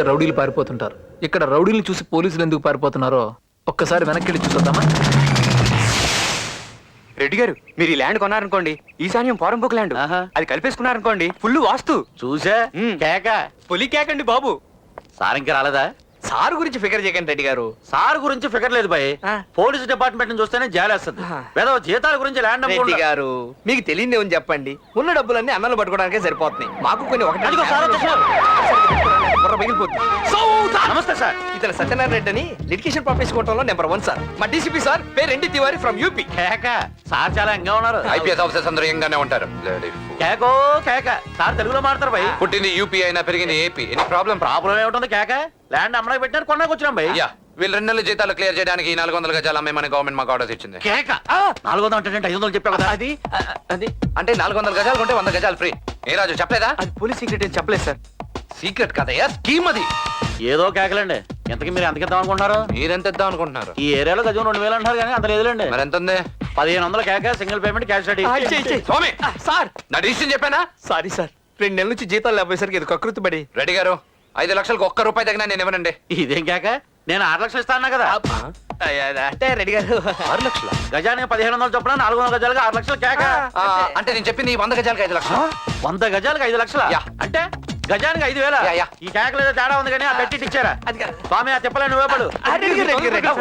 రౌడీలు పారిపోతుంటారు. ఇక్కడ రౌడీలు చూసి పోలీసులు ఎందుకు పారిపోతున్నారో ఒక్కసారి వెనక్కి వెళ్ళి చూసొద్దామా? రెడ్డి గారు, మీరు ఈ ల్యాండ్ కొన్నారనుకోండి, ఈశాన్యం పోరంబోక్ ల్యాండ్, అది కలిపేసుకున్నారనుకోండి, ఫుల్ వాస్తు. చూసా కేక పులి కేకండి బాబు. సార్ ఇంకా రాలేదా? సార్ గురించి ఫికర్ చేయకండి రెడ్డి గారు. సార్ గురించి ఫికర్ లేదు భయ్. పోలీస్ డిపార్ట్మెంట్ నుంచి చూస్తేనే జాలేస్తుంది. వేదో జీతాల గురించి ల్యాండ్ రెడ్డి గారు, మీకు తెలియదే ఉంది చెప్పండి. ఉన్న డబ్బులన్నీ అన్నలు పట్టుకోవడానికే సరిపోతున్నాయి. మాకు కొన్ని నమస్తే సార్. ఇతను సత్యనారాయణ రెడ్డి అని లిటిగేషన్ ప్రాపర్టీస్ కోటంలో నెంబర్ 1 సార్. మా డీసీపీ సార్ పేరు ఎన్టీ తివారీ ఫ్రమ్ యూపీ. కేక సార్ చాలా ఎంగా ఉన్నారు. ఐపీఎస్ ఆఫీసర్స్ అందరూ ఎంగానే ఉంటారు. కేకో కేక సార్ తెలుగులో మాడతారు భయ్. పుట్టింది యూపీ అయినా పెరిగింది ఏపీ. Any problem? ప్రాబ్లం ఏముంటుంది కేక, ల్యాండ్ అమ్మడానికి పెట్టారు, కొన్నాకు వచ్చినాం భయ్. యా, వీళ్ళు 2 నెలల జీతాలు క్లియర్ చేయడానికి 400 గజాలు అమ్మేమని గవర్నమెంట్ మాకు ఆర్డర్స్ ఇచ్చింది. కేక 400 అంటే 500 చెప్పావు కదా. అది అది అంటే 400 గజాలు కొంటే 100 గజాలు ఫ్రీ. ఏ రాజు చెప్పలేదా? అది పోలీస్ సీక్రెట్ అని చెప్పలేదు సార్. సీక్రెట్ కదయ్యా, స్కీమ్ అది. ఏదో కేకలండి. ఎంతకి మీరు ఎంతకి ఇద్దాం అనుకుంటున్నారు? మీరెంత ఇద్దాం అనుకుంటున్నారు? ఈ ఏరియాలో గజం 2000 అంటారు కానీ అంత లేదులేండి. మరి ఎంత ఉంది? 1500 కేక, సింగిల్ పేమెంట్, క్యాష్ రెడీ. స్వామి సార్, నా డిసిషన్ చెప్పానా? సారీ సార్, 2 నెలల నుంచి జీతాలు లేకపోయేసరికి ఇది కకృతి పడి. రెడ్డి గారు, 5 లక్షలకు ఒక్క రూపాయి తగినా నేను ఇవ్వనండి. ఇదేం కేక, నేను 6 లక్షలు ఇస్తాను కదా. అంటే రెడ్డి గారు 6 లక్షల గజానికి 1500 చొప్పున 400 గజాలుగా 6 లక్షలు కేక. అంటే నేను చెప్పింది 100 గజాలకు 5 లక్షలు. 100 గజాలకు 5 లక్షల అంటే గజానికి 5000. ఈ కేకలు ఏదో తేడా ఉంది కానీ ఆ పెట్టి ఇచ్చారా? స్వామి ఆ తిప్పలే నువ్వే పడు.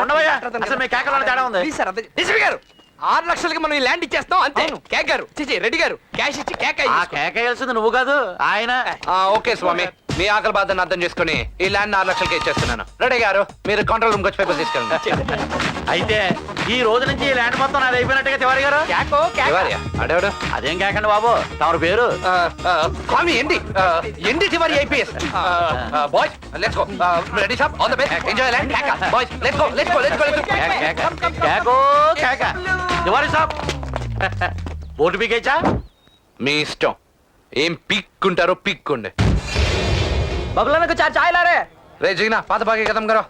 ఉండవయ్యా, అసలు మీ కేకలో తేడా ఉంది. డీసీపీ గారు, 6 లక్షలకి మనం ఈ ల్యాండ్ ఇచ్చేస్తాం అంతే. కేక్ గారు, రెడ్డి గారు క్యాష్ ఇచ్చి కేక్ ఆ కేక వేయాల్సింది నువ్వు కాదు ఆయన. ఓకే స్వామి, మీ ఆకలి బాధను అర్థం చేసుకుని ఈ ల్యాండ్ 6 లక్షలకి ఇచ్చేస్తున్నాను. రెడ్డి గారు, మీరు కంట్రోల్ రూమ్ వచ్చి పేపర్ తీసుకెళ్ళండి. అయితే ఈ రోజు నుంచి ఈ ల్యాండ్ మొత్తం నాది అయిపోయినట్టుగా తివారి గారు. అడేవాడు అదేం కేకండి బాబు, తమరు పేరు? Swami MD Tiwari IPS. Boys let's go. Ready shop, all the best, enjoy land. Boys let's go, let's go, let's go. కేకో కేక తివారి సాబ్. బోటు పీకేచ్చా? మీ ఇష్టం, ఏం పీక్కుంటారో పీక్కుండే. బబుల్లాకు చాయ్ లారే. రే జిగ్నా, పాత బాగే కదం గారు.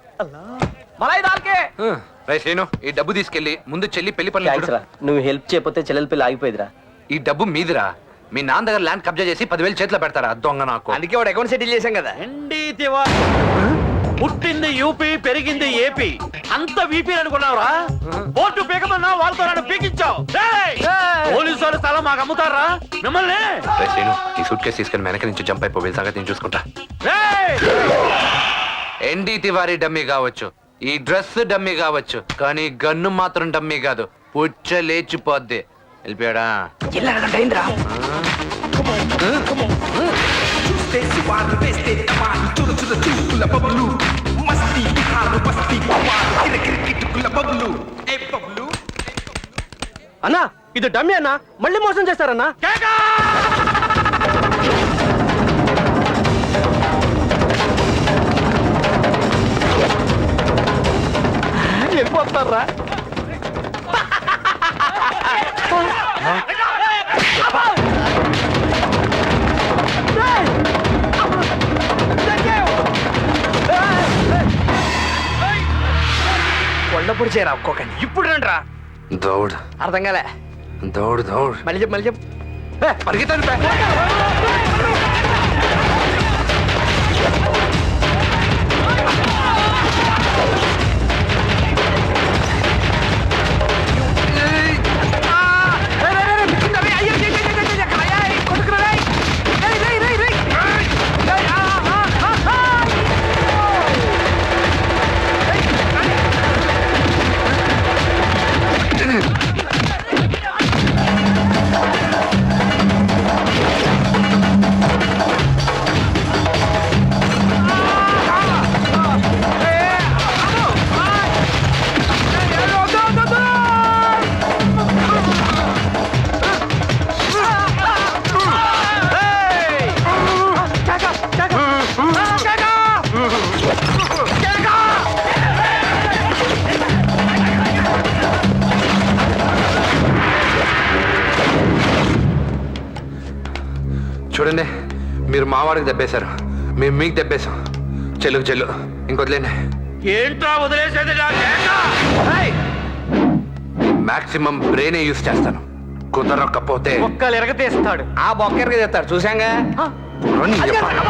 మలై దాల్ కే. రే శ్రీను, ఈ డబ్బు తీసుకెళ్లి ముందు చెల్లి పెళ్లి పనులు. నువ్వు హెల్ప్ చేయకపోతే చెల్లెల పెళ్లి ఆగిపోయిదిరా. ఈ డబ్బు మీదిరా. మీ నాన్న దగ్గర ల్యాండ్ కబ్జా చేసి 10,000 చేతిలో పెడతారా దొంగ నాకు. అందుకే వాడు అకౌంట్ సెటిల్ చేశాం కదా. ఎండి తివారి పుట్టింది యూపీ, పెరిగింది ఏపీ, అంత వీపీ అనుకున్నావురా? బోటు పీకమన్నా వాళ్ళతో నన్ను పీకించావు. పోలీసు వాళ్ళు స్థలం మాకు అమ్ముతారా మిమ్మల్ని? రే శ్రీను, ఈ సూట్ కేసు తీసుకుని వెనక నుంచి జంప్ అయిపో, వీళ్ళ సంగతి నేను చూసుకుంటా. ఎన్డీ తివారీ డమ్మీ కావచ్చు, ఈ డ్రెస్ డమ్మీ కావచ్చు, కానీ గన్ను మాత్రం డమ్మీ కాదు. పుచ్చ లేచిపోద్ది. వెళ్ళిపోయాడా? అన్నా ఇది డమ్మీ అన్నా, మళ్ళీ మోసం చేస్తారన్నా. వెళ్ళిపోతారా? కొండపొడి చేయరా ఒక్కొక్కని. ఇప్పుడు రండి రా. దౌడ్ అర్థం కాలే. దౌడ్ దౌడ్. మళ్ళీ చెప్పు, మళ్ళీ చెప్పు. పరిగెత్తండి. చూడండి, మీరు మావాడికి దెబ్బేశారు, మేము మీకు దెబ్బేశాం. చెల్లుకు చెల్లు, ఇంకొదిలేండి. ఏంట్రా వదిలేసేది? మాక్సిమం బ్రెయిన్ యూస్ చేస్తాను. కుదరకపోతే బొక్కలు ఎరగతీస్తాడు. ఆ బొక్క ఎరగతీస్తాడు చూసాంగా. రండి చెప్పాలి.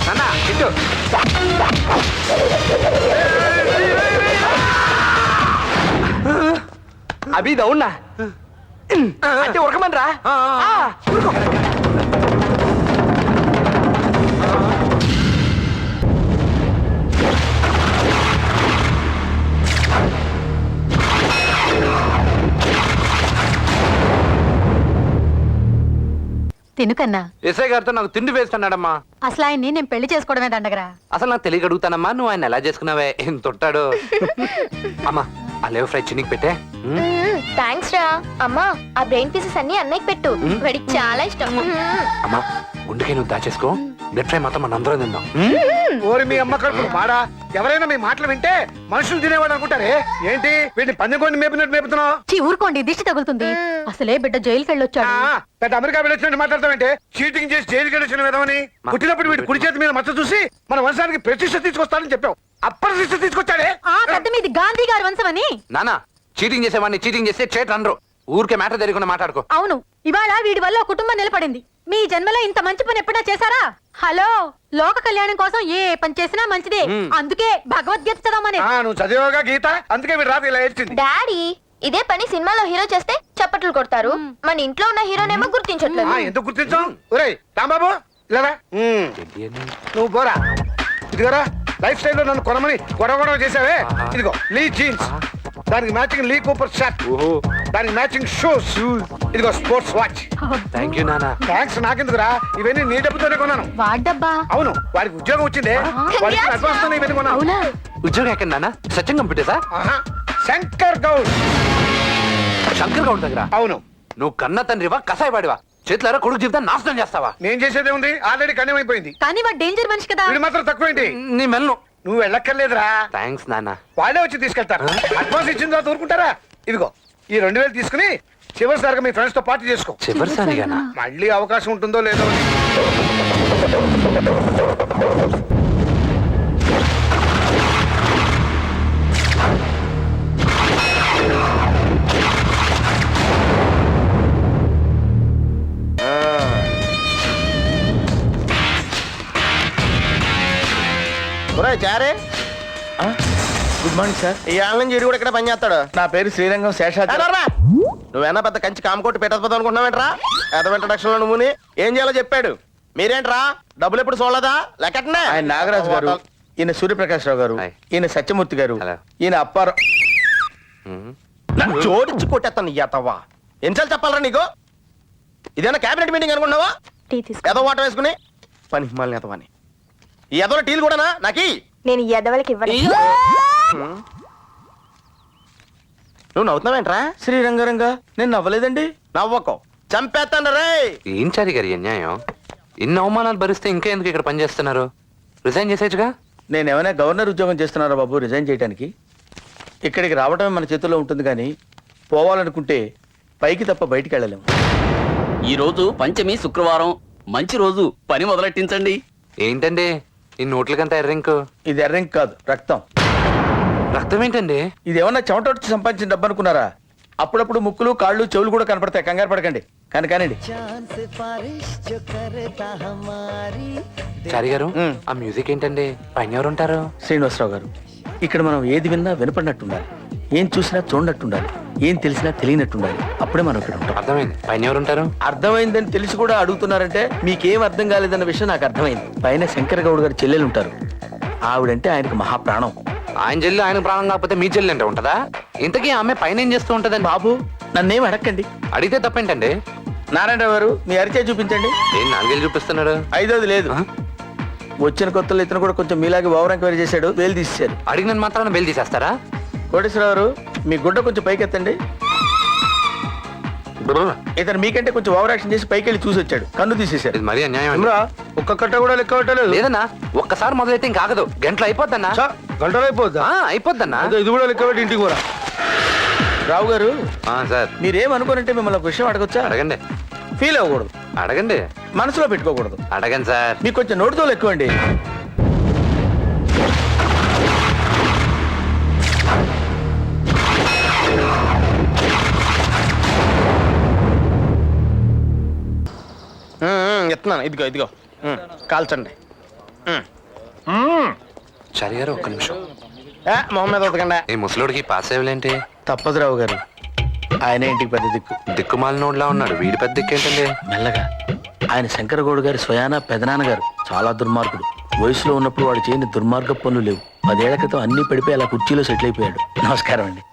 నాన్న ఇటు అభి దౌన్నా అంటే ఉరకమనరా ఉరుకో. తినుకన్నా ఎస్ఐ గారితో నాకు తిండి వేస్తున్నాడమ్మా. అసలు ఆయన్ని నేను పెళ్లి చేసుకోవడమే దండగరా. అసలు నాకు తెలియక అడుగుతానమ్మా, నువ్వు ఆయన ఎలా చేసుకున్నావే, ఎంత ఉంటాడు. అమ్మా ఆ లేవు ఫ్రై చిన్నికి పెట్టే. థ్యాంక్స్ రా. అమ్మా ఆ బ్రెయిన్ పీసెస్ అన్ని అన్నయ్యకి పెట్టు, వాడికి చాలా ఇష్టం. అమ్మా గుండెకి నువ్వు దాచేసుకో, బ్లడ్ ఫ్రై మాత్రం మన అందరం తిందాం. ఓరి మీ అమ్మ కడుపు మాడా, ఎవరైనా మీ మాటలు వింటే మనుషులు తినేవాడు అనుకుంటారే ఏంటి? వీడిని పందెం మేపినట్టు మేపుతున్నావు. చీ ఊరుకోండి, దిష్టి తగులుతుంది. అసలే బిడ్డ జైలుకి వెళ్ళొచ్చాడు. పెద్ద అమెరికా వెళ్ళొచ్చినట్టు మాట్లాడతావంటే, చీటింగ్ చేసి జైలుకి వెళ్ళొచ్చిన విధమని. పుట్టినప్పుడు వీడి కుడి చేతి మీద మచ్చ చూసి మన వంశానికి ప్రతిష్ట తీసుకొస్తానని చెప్పావు, అప్రతిష్ట తీసుకొచ్చాడే. ఆ పెద్ద మీది గాంధీ గారి వంశమని. నానా చీటింగ్ చేసేవాడిని చీటింగ్ చేస్తే చేట్ అనరు. ఊరికే మ్యాటర్ తెలియకుండా మాట్లాడుకో. అవును, ఇవాళ వీడి వల్ల ఒక కుటుంబం నిలబడింది. మీ జన్మలో ఇంత మంచి పని ఎప్పుడైనా చేశారా? హలో, లోక కళ్యాణం కోసం ఏ పని చేసినా మంచిదే. అందుకే భగవద్గీత చదవమని. నువ్వు చదివాగా గీత, అందుకే వీడు రాత్రి ఇలా ఏడ్చింది. డాడీ ఇదే పని సినిమాలో హీరో చేస్తే చప్పట్లు కొడతారు, మన ఇంట్లో ఉన్న హీరోనేమో గుర్తించట్లేదు. ఎందుకు గుర్తించాం? ఒరేయ్ రాంబాబు ఇలా నువ్వు పోరా. ఇదిగోరా లైఫ్ స్టైల్ లో నన్ను కొనమని గొడవ చేసావే, ఇదిగో లీ జీన్స్, దానికి మ్యాచింగ్ లీ కూపర్ షర్ట్, దానికి మ్యాచింగ్ షూస్, ఇదిగో స్పోర్ట్స్ వాచ్. థ్యాంక్ యూ నానా. థ్యాంక్స్ నాకెందుకురా, ఇవన్నీ నీ డబ్బుతోనే కొన్నాను. వాడబ్బా. అవును, వాడికి ఉద్యోగం వచ్చిందే, వాడికి అడ్వాన్స్ తోనే ఇవన్నీ కొన్నాను. అవునా? ఉద్యోగం ఎక్కడ నాన్న? సత్యం కంప్యూటర్సా? శంకర్ గౌడ్. శంకర్ గౌడ్ దగ్గర? అవును. నువ్వు కన్న తండ్రివా కసాయి వాడివా? చేతులారా కొడుకు జీవితం నాశనం చేస్తావా? నేను చేసేదే ఉంది, ఆల్రెడీ కన్యం అయిపోయింది. కానీ వాడు డేంజర్ మనిషి కదా. వీడు మాత్రం తక్కువేంటి? నీ మెల్ను. నువ్వు వెళ్ళక్కర్లేదురా, థ్యాంక్స్ నాన్న. వాళ్ళే వచ్చి తీసుకెళ్తారు. అడ్వాన్స్ ఇచ్చిన తర్వాత ఊరుకుంటారా? ఇదిగో ఈ 2000 తీసుకుని చివరిసారిగా మీ ఫ్రెండ్స్ తో పార్టీ చేసుకో. చివరిసారిగానా? మళ్ళీ అవకాశం ఉంటుందో లేదో అని. చారే గుడ్ మార్నింగ్ సార్. ఈ ఆళ్ళ నుంచి కూడా ఇక్కడ పని చేస్తాడు. నా పేరు శ్రీరంగం శేషాద్రి. నువ్వేనా పెద్ద కంచి కామకోటి పెట్టకపోతావు అనుకుంటున్నావేంట్రా? ఎద ఇంట్రడక్షన్ లో నువ్వుని ఏం చేయాలో చెప్పాడు. మీరేంట్రా డబ్బులు ఎప్పుడు చూడలేదా? లెక్కటనే. ఆయన నాగరాజు గారు, ఈయన సూర్యప్రకాష్ రావు గారు, హాయ్. ఈయన సత్యమూర్తి గారు, హలో. ఈయన అప్పారావు. జోడించి కొట్టేస్తాను ఎతవా. ఎన్నిసార్లు చెప్పాలరా నీకు? ఇదేనా క్యాబినెట్ మీటింగ్ అనుకున్నావా? టీ తీసుకో. ఎదో వాటర్ వేసుకుని పని హిమాలని ఎతవాని. ఈ ఎదవ టీలు కూడానా నాకి? నేను ఈ ఎదవలకి ఇవ్వను. నువ్వు నవ్వుతున్నావేంట్రా? శ్రీరంగరంగా నేను నవ్వలేదండి. నవ్వకో, చంపేస్తాను రే. ఏం చారి గారి అన్యాయం? ఇన్ని అవమానాలు భరిస్తే ఇంకా ఎందుకు ఇక్కడ పని చేస్తున్నారు? రిజైన్ చేసేచ్చుగా. నేను ఏమైనా గవర్నర్ ఉద్యోగం చేస్తున్నారా బాబు రిజైన్ చేయడానికి? ఇక్కడికి రావడమే మన చేతుల్లో ఉంటుంది కానీ పోవాలనుకుంటే పైకి తప్ప బయటికి వెళ్ళలేము. ఈ రోజు పంచమి శుక్రవారం, మంచి రోజు, పని మొదలెట్టించండి. ఏంటండి ఈ నోట్లకంత ఎర్రింకు? ఇది ఎర్రంక్ కాదు, రక్తం. రక్తం ఏంటండి? ఇది ఏమన్నా చెమట వచ్చి సంపాదించిన డబ్బు అనుకున్నారా? అప్పుడప్పుడు ముక్కులు కాళ్ళు చెవులు కూడా కనపడతాయి, కంగారు పడకండి. కానండి. చారి గారు ఆ మ్యూజిక్ ఏంటండి? పైన ఎవరు ఉంటారు? శ్రీనివాసరావు గారు, ఇక్కడ మనం ఏది విన్నా వినపడినట్టుండాలి, ఏం చూసినా చూడనట్టుండాలి, ఏం తెలిసినా తెలియనట్టుండాలి. అప్పుడే మనం ఇక్కడ ఉంటాం. అర్థమైంది. పైన ఎవరు ఉంటారు? అర్థమైందని తెలిసి కూడా అడుగుతున్నారంటే మీకేం అర్థం కాలేదన్న విషయం నాకు అర్థమైంది. పైన శంకర్ గౌడ్ గారు చెల్లెలు ఉంటారు, ఆవిడంటే ఆయనకు మహాప్రాణం. ఆయన చెల్లి ఆయన ప్రాణం కాకపోతే మీ చెల్లి అంటే ఉంటదా? ఇంతకీ ఆమె పైన ఏం చేస్తూ ఉంటదండి? బాబు నన్నేం అడగండి. అడిగితే తప్పేంటండి? నారాయణరావు గారు మీ అరిచే చూపించండి. ఏం నాలుగేళ్ళు చూపిస్తున్నాడు? ఐదోది లేదు. వచ్చిన కొత్తలో ఇతను కూడా కొంచెం మీలాగే ఓవర్ ఎంక్వైరీ చేశాడు, వేలు తీసేశారు. అడిగిన మాత్రాన బెయిల్ తీసేస్తారా? కోటేశ్వరరావు గారు మీ గుడ్డ కొంచెం పైకెత్తండి. ఇతను మీకంటే కొంచెం ఓవర్ యాక్షన్ చేసి పైకి వెళ్ళి చూసి వచ్చాడు, కన్ను తీసేశాడు. ఇది మరీ అన్యాయం అండి. ఏమ్రా, ఒక్క కట్ట కూడా లెక్క పెట్టలేదు. లేదన్నా ఒక్కసారి మొదలైతే ఇంకా ఆగదు, గంటలు అయిపోద్దన్నా. చా, గంటలు అయిపోద్దా? అయిపోద్దన్నా. అదే, ఇది కూడా లెక్క పెట్టి ఇంటికి కూడా. రావు గారు, సార్ మీరేమనుకోనంటే మిమ్మల్ని ఒక విషయం అడగొచ్చా? అడగండి. ఫీల్ అవ్వకూడదు, అడగండి. మనసులో పెట్టుకోకూడదు. అడగండి సార్. మీకు కొంచెం నోటితో ఎక్కువండి. ఇస్తున్నాను, ఇదిగో ఇదిగో కాల్చండి. చారి గారు ఒక్క నిమిషం. మొహం మీద ఉతకండి. ఈ ముసలోడికి పాస్ అయ్యలేంటి? తప్పదు రావు గారు, ఆయన ఇంటికి పెద్ద దిక్కు. దిక్కుమాలినోడ్లా ఉన్నాడు, వీడి పెద్ద దిక్కు ఏంటండి? మెల్లగా, ఆయన శంకరగౌడ్ గారి స్వయాన పెదనాన్నగారు చాలా దుర్మార్గుడు. వయసులో ఉన్నప్పుడు వాడు చేయని దుర్మార్గ పనులు లేవు. 10 ఏళ్ల క్రితం అన్ని పడిపోయి అలా కుర్చీలో సెటిల్ అయిపోయాడు. నమస్కారం అండి.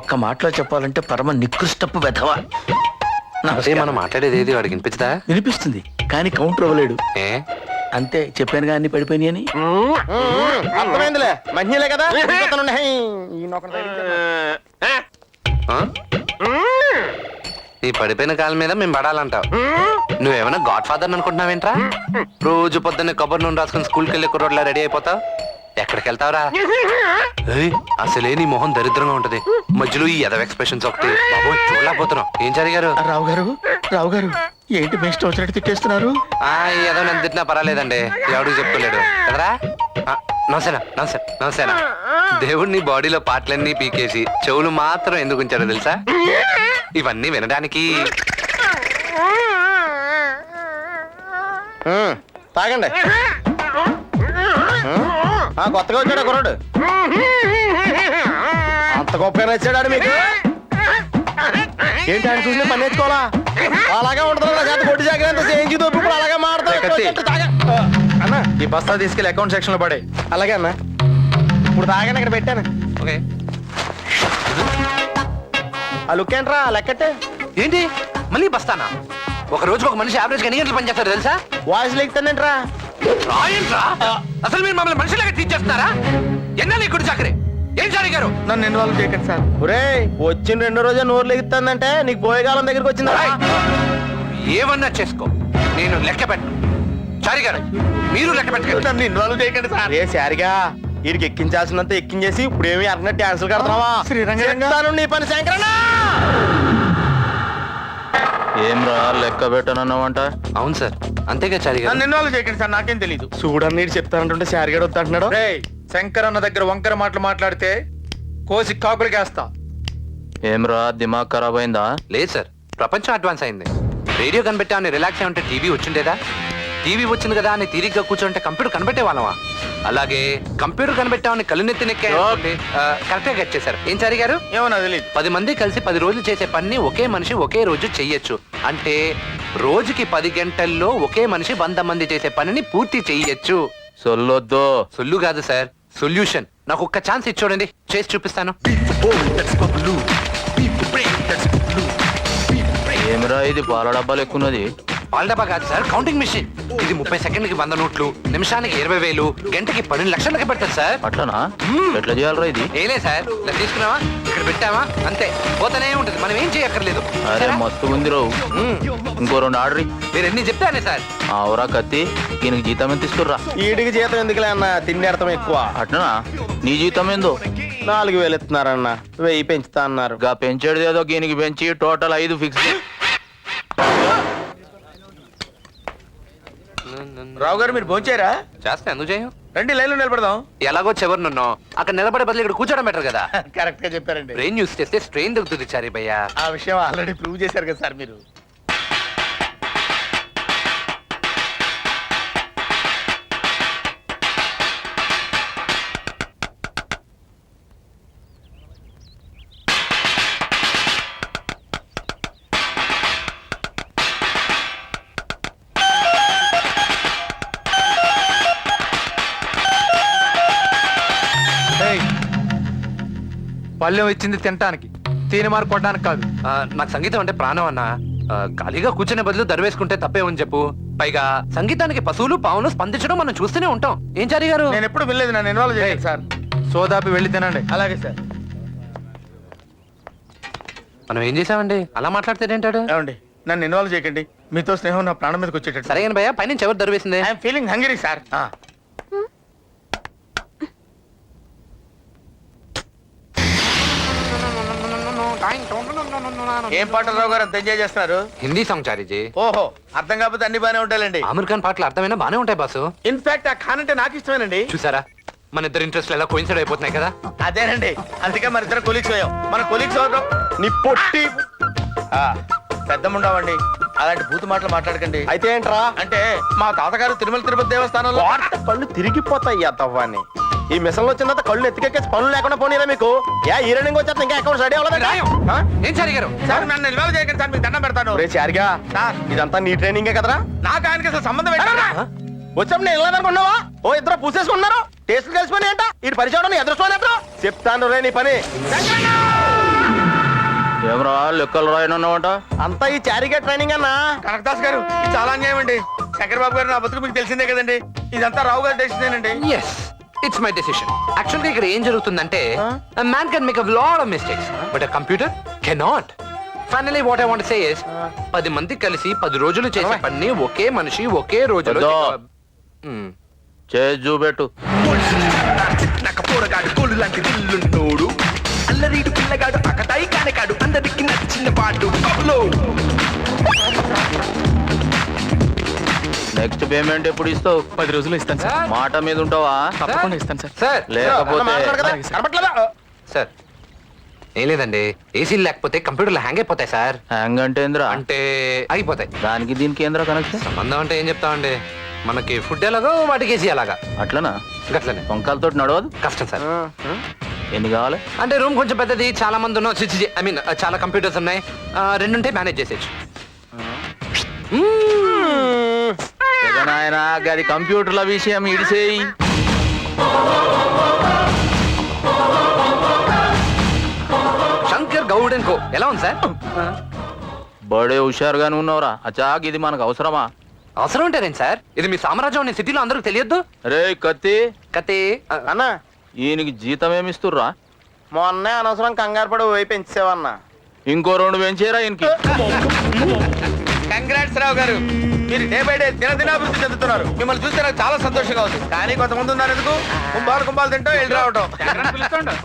ఒక్క మాటలో చెప్పాలంటే పరమ నికృష్టపు వెధవ. అదే మనం మాట్లాడేది ఏది వాడికి వినిపించదా? వినిపిస్తుంది కానీ కౌంటర్ అవ్వలేడు. ఏ అంతే, చెప్పానుగా అన్ని పడిపోయినాయి అని. అర్థమైందిలే, మంచిలే కదా. ఆ? నీ పడిపోయిన కాలం మీద మేము పడాలంటావు. నువ్వేమైనా గాడ్ ఫాదర్ అనుకుంటున్నావేంట్రా? రోజు పొద్దున్నే కొబ్బరి నూనె రాసుకుని స్కూల్కి వెళ్ళి కుర్రోడ్లా రెడీ అయిపోతావు. ఎక్కడికి వెళ్తావురా? అసలే నీ మొహం దరిద్రంగా ఉంటది, మధ్యలో ఈ ఎదవ ఎక్స్ప్రెషన్స్ ఒకటి. బాబోయ్, చూడలేకపోతున్నావు. ఏం జరిగారు? రావు గారు ఏంటి మీ ఇష్టం వచ్చినట్టు తిట్టేస్తున్నారు? ఏదో నేను తిట్టినా పర్వాలేదండి, ఎవడికి చెప్పుకోలేడు కదరా. నమసేనా నమస్తే నమసేనా. దేవుడిని బాడీలో పాటలన్నీ పీకేసి చెవులు మాత్రం ఎందుకు ఉంచాడో తెలుసా? ఇవన్నీ వినడానికి. తాగండి. కొత్తగా వచ్చాడు కుర్రాడు, అంత గొప్ప నచ్చాడు మీకు. ఏంటి ఆయన చూసి పని నేర్చుకోవాలా? అలాగే ఉంటుంది నా చేత కొట్టి జాగ్రత్త చేయించి ఇప్పుడు అలాగే మాడతాడు. అన్న, ఈ బస్తా తీసుకెళ్ళి అకౌంట్ సెక్షన్ లో పడే. అలాగే అన్న, ఇప్పుడు తాగాను ఇక్కడ పెట్టాను. ఓకే. ఆ లుక్ ఏంట్రా లెక్కట్టే? ఏంటి మళ్ళీ బస్తానా? ఒక రోజుకు ఒక మనిషి యావరేజ్ ఎన్ని గంటలు పనిచేస్తారు తెలుసా? వాయిస్ లెక్కుతానంట్రా. రాయంట్రా, అసలు మీరు మమ్మల్ని మనుషులుగా తీర్చేస్తున్నారా? ఎన్నాళ్ళు ఇక్కడ చాకరీ? ఏం చారి గారు? నన్ను ఇన్వాల్వ్ చేయకండి సార్. ఒరే, వచ్చిన 2 రోజే నోరు లెగుతుందంటే నీకు పోయేకాలం దగ్గరికి వచ్చిందా? ఏమన్నా చేసుకో, నేను లెక్క పెట్టను. చారి గారు, మీరు లెక్క పెట్టండి. నన్ను ఇన్వాల్వ్ చేయకండి సార్. ఏ సారిగా వీరికి ఎక్కించాల్సినంత ఎక్కించేసి ఇప్పుడు ఏమి అరగ డాన్సులు కడతావా? చెప్తాను నీ పని శంకరన్న. ఏమ్రా లెక్క పెట్టనన్నావంట? అవును సార్, అంతేగా చారి గారు. నన్ను ఇన్వాల్వ్ చేయకండి సార్, నాకేం తెలీదు. చూడని నీడు చెప్తానంటుంటే సారిగాడు వద్దంటున్నాడు. శంకర్ అన్న దగ్గర వంకర మాటలు మాట్లాడితే కోసి కాకులకేస్తా. ఏమ్రా దిమాగ్ ఖరాబ్ అయిందా? లేదు సార్, ప్రపంచం అడ్వాన్స్ అయింది. రేడియో కనిపెట్టామని రిలాక్స్ అయి ఉంటే టీవీ వచ్చిండేదా? టీవీ వచ్చింది కదా అని తీరిగ్గా కూర్చోంటే కంప్యూటర్ కనిపెట్టే వాళ్ళమా? అలాగే కంప్యూటర్ కనిపెట్టామని కళ్ళు నెత్తి నెక్కే కరెక్ట్ గా గెట్ చేశారు. ఏం చారి గారు? ఏమన్నా తెలీదు. 10 మంది కలిసి 10 రోజులు చేసే పని ఒకే మనిషి ఒకే రోజు చెయ్యొచ్చు. అంటే రోజుకి 10 గంటల్లో ఒకే మనిషి 100 మంది చేసే పనిని పూర్తి చెయ్యొచ్చు. సొల్లొద్దు. సొల్లు కాదు సార్, సొల్యూషన్. నాకు ఒక్క ఛాన్స్ ఇచ్చి చూడండి, చేసి చూపిస్తాను. ఏమిరా ఇది పాల డబ్బాలు ఎక్కున్నది? పాల డబ్బా కాదు సార్, కౌంటింగ్ మిషన్. ఇది 30 సెకండ్లకి 100 నోట్లు, నిమిషానికి 20,000, గంటకి 12 లక్షలు లెక్క పెడతారు సార్. అట్లనా? ఎట్లా చేయాలరా ఇది? ఏలే సార్, ఇలా తీసుకున్నావా, ఇక్కడ పెట్టావా, అంతే పోతానే ఉంటుంది. మనం ఏం చేయక్కర్లేదు. అరే మస్తు ఉంది రావు. ఇంకో 2 ఆర్డర్. మీరు ఎన్ని చెప్తానే సార్. ఆవురా కత్తి, దీనికి జీతం ఎంత ఇస్తుర్రా? ఈడికి జీతం ఎందుకులే అన్న, తిండి అర్థం ఎక్కువ. అట్లనా? నీ జీతం ఏందో? 4,000 ఇస్తున్నారన్న, 1000 పెంచుతా అన్నారు. గా పెంచేది ఏదో దీనికి పెంచి టోటల్ 5 ఫిక్స్. రావు గారు మీరు భోంచారా? చేస్తా, ఎందుకు చేయను? రండి లైన్లో నిలబడదాం. ఎలాగో చివరినున్నో అక్కడ నిలబడే బదులు ఇక్కడ కూర్చోడం బెటర్ కదా. కరెక్ట్ గా చెప్పారండి. బ్రెయిన్ యూస్ చేస్తే స్ట్రెయిన్ దొరుకుతుంది చారి భయ్యా. ఆ విషయం ఆల్రెడీ ప్రూవ్ చేశారు కదా సార్ మీరు. పళ్ళెం ఇచ్చింది తినటానికి, తీనిమారు కొట్టడానికి కాదు. నాకు సంగీతం అంటే ప్రాణం అన్న. ఖాళీగా కూర్చునే బదులు దరివేసుకుంటే తప్పేమని చెప్పు. పైగా సంగీతానికి పశువులు పావులు స్పందించడం మనం చూస్తూనే ఉంటాం. ఏం చారి గారు? నేను ఎప్పుడు వెళ్ళలేదు, నన్ను ఇన్వాల్వ్ చేయండి సార్. సోదాపి వెళ్ళి తినండి. అలాగే సార్. మనం ఏం చేసామండి అలా మాట్లాడితేంటాడు? ఏమండి నన్ను ఇన్వాల్వ్ చేయకండి. మీతో స్నేహం నా ప్రాణం మీదకి వచ్చేటట్టు. సరే కానీ భయ్యా పైనుంచి ఎవరు దొరివేసింది? I'm feeling hungry sir. ఏం పాటలు రావు గారు అంత ఎంజాయ్ చేస్తున్నారు? హిందీ సాంగ్ చారీజీ. ఓహో, అర్థం కాకపోతే అన్ని బాగానే ఉంటాయండి. ఆమిర్ ఖాన్ పాటలు అర్థమైనా బానే ఉంటాయి బాసు. ఇన్ఫాక్ట్ ఆ ఖాన్ అంటే నాకు ఇష్టమేనండి. చూసారా మన ఇద్దరు ఇంట్రెస్ట్ ఎలా కోయిన్సైడ్ అయిపోతున్నాయి కదా. అదేనండి, అందుకే మన ఇద్దరు కొలీగ్స్ అయ్యాం. మన కొలీగ్స్ ఎవరు? నీ పొట్టి పెద్దముండవండి. అలాంటి బూతు మాటలు మాట్లాడకండి. అయితే ఏంట్రా అంటే మా తాతగారు తిరుమల తిరుపతి దేవస్థానంలో కళ్ళు తిరిగిపోతాయి. అత్తవ్వాన్ని ఈ మిషన్ వచ్చిన తర్వాత కళ్ళు ఎత్తికెక్కేసి పనులు లేకుండా పోనీరా మీకు. ఈ రన్నింగ్ వచ్చేస్తే ఇంకా అకౌంట్ రెడీ అవ్వలేదు. ఏం చారి గారు? సార్ నన్ను నిల్వ చేయకండి సార్, మీకు దండం పెడతాను. చారిగా సార్ ఇదంతా నీ ట్రైనింగే కదరా? నాకు ఆయనకి అసలు సంబంధం ఏంటరా? వచ్చాము నేను వెళ్ళదనుకున్నావా? ఓ ఇద్దరు పూసేసుకున్నారు. టేస్ట్లు కలిసిపోయి ఏంట ఇటు పరిచయం ఎదురుకోని చెప్తాను రే నీ పని. ఏమరా లెక్కలు రాయనున్నావంట? అంతా ఈ చారిగా ట్రైనింగ్ అన్నా. కనకదాస్ గారు ఇది చాలా అన్యాయం అండి. శంకర్ బాబు గారు నా బతుకు మీకు తెలిసిందే కదండి. ఇదంతా రావు గారి డెసిషనేనండి. Yes it's my decision. యాక్చువల్గా ఇక్కడ ఏం జరుగుతుందంటే a man can make a lot of mistakes but a computer cannot. Finally what I want to say is 10 మంది కలిసి 10 రోజులు చేసే పని ఒకే మనిషి ఒకే రోజులో చేసి చూపెట్టు. పోరగాడు కోళ్ళు లాంటి దిల్లున్నోడు, అల్లరీడు పిల్లగాడు, అకతాయి కానకాడు, అందరికి నచ్చిన పాటు నెక్స్ట్ పేమెంట్ ఎప్పుడు ఇస్తావు? 10 రోజుల్లో ఇస్తాను సార్. మాట మీద ఉంటావా? తప్పకుండా ఇస్తాను సార్. సార్ లేకపోతే సార్ ఏం లేదండి, ఏసీలు లేకపోతే కంప్యూటర్లు హ్యాంగ్ అయిపోతాయి సార్. హ్యాంగ్ అంటే ఏంద్రా? అంటే అయిపోతాయి. దానికి దీనికి ఏంద్రా కనెక్షన్? సంబంధం అంటే ఏం చెప్తామండి, మనకి ఫుడ్ ఎలాగో వాటికి ఏసీ అలాగా. అట్లనా? గట్లనే వంకాలతో నడవదు. కష్టం సార్. ఎన్ని కావాలి? అంటే రూమ్ కొంచెం పెద్దది, చాలా మంది ఉన్నాం. ఐ మీన్ చాలా కంప్యూటర్స్ ఉన్నాయి. 2 ఉంటే మేనేజ్ చేసేయచ్చు. నాయనా గది కంప్యూటర్ల విషయం ఇడిసేయి. శంకర్ గౌడ్ అండ్ కో ఎలా ఉంది సార్? బడే హుషారుగానే ఉన్నావురా. అచాక్ ఇది మనకు అవసరమా? అవసరం ఉంటారేంటి సార్? ఇది మీ సామ్రాజ్యం అనే సిటీలో అందరికి తెలియద్దు. రే కత్తి కతే అన్నా ఈయనకి జీతం ఏమిస్తుర్రా? మొన్నే అనవసరం కంగారు పడి పోయి పెంచేవన్నా. ఇంకో 2 పెంచేరా ఈయనకి. కంగ్రాట్స్ రావు గారు, మీరు డే బై డే దినాభివృద్ధి చెందుతున్నారు. మిమ్మల్ని చూస్తే నాకు చాలా సంతోషంగా ఉంది. కానీ కొంతమంది ఉన్నారు ఎందుకు కుంభాలు తింటాం వెళ్ళి రావటం.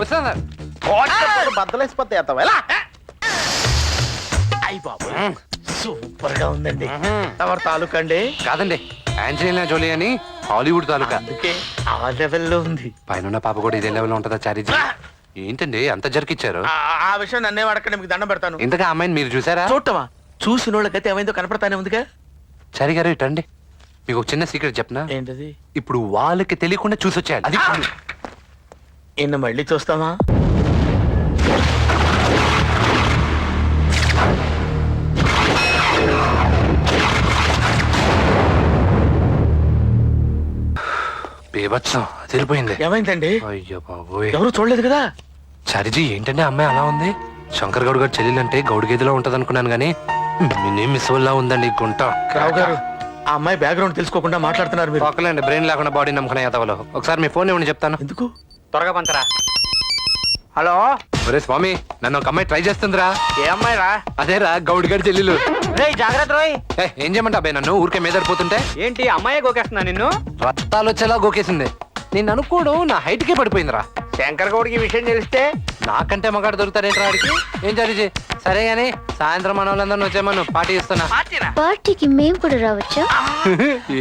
వస్తాను సార్. బద్దలేసిపోతాయి అత్తవా ఎలా? అయ్యి బాబు సూపర్ గా ఉందండి. ఎవరి తాలూకా అండి? కాదండి, ఆంజలీనా జోలీ అని హాలీవుడ్ తాలూకా. అందుకే ఆ లెవెల్లో ఉంది. పైన పాప కూడా ఇదే లెవెల్లో ఉంటుందా చారీజీ? ఏంటండి అంత జరికిచ్చారు? ఆ విషయం నన్నేం అడగండి, మీకు దండం పెడతాను. ఇంతగా అమ్మాయిని మీరు చూసారా? చూడటమా? చూసిన వాళ్ళకైతే ఏమైందో కనపడతానే ఉందిగా. చారీ గారు ఇటండి, మీకు ఒక చిన్న సీక్రెట్ చెప్పనా? ఏంటది? ఇప్పుడు వాళ్ళకి తెలియకుండా చూసొచ్చాడు. అది ఇన్న మళ్ళీ చూస్తావా? బేబత్సం తెలిపోయింది. ఏమైందండి? అయ్యో బాబోయ్, ఎవరు చూడలేదు కదా. చారీజీ ఏంటంటే అమ్మాయి అలా ఉంది? శంకర్ గౌడ్ గారు చెల్లెలంటే గౌడ్ గేదెలో ఉంటది అనుకున్నాను కానీ నేనేం మిస్ వల్ల ఉందండి గుంట. రావు గారు, ఆ అమ్మాయి బ్యాక్గ్రౌండ్ తెలుసుకోకుండా మాట్లాడుతున్నారు మీరు. పక్కలేండి, బ్రెయిన్ లేకుండా బాడీ నమ్మకం యాదవలో. ఒకసారి మీ ఫోన్ ఇవ్వండి చెప్తాను. ఎందుకు? త్వరగా పంచరా. హలో ఒరే స్వామి, నన్ను ఒక అమ్మాయి ట్రై చేస్తుందిరా. ఏ అమ్మాయి రా? అదేరా గౌడ్ గారి చెల్లెలు. జాగ్రత్త రోయ్. ఏం చేయమంటా అబ్బాయి, నన్ను ఊరికే మీదడిపోతుంటే ఏంటి అమ్మాయి గోకేస్తున్నా నిన్ను? రక్తాలు వచ్చేలా గోకేసింది. నేను అనుకోడు నా హైట్ కే పడిపోయిందిరా. శంకర్ గౌడ్కి విషయం తెలిస్తే నాకంటే మగాడు దొరుకుతాడేంట్రా వాడికి? ఏం చారీజీ? సరే గానీ సాయంత్రం మన వాళ్ళందరినీ వచ్చేమను పార్టీ ఇస్తున్నా. పార్టీకి మేము కూడా రావచ్చా?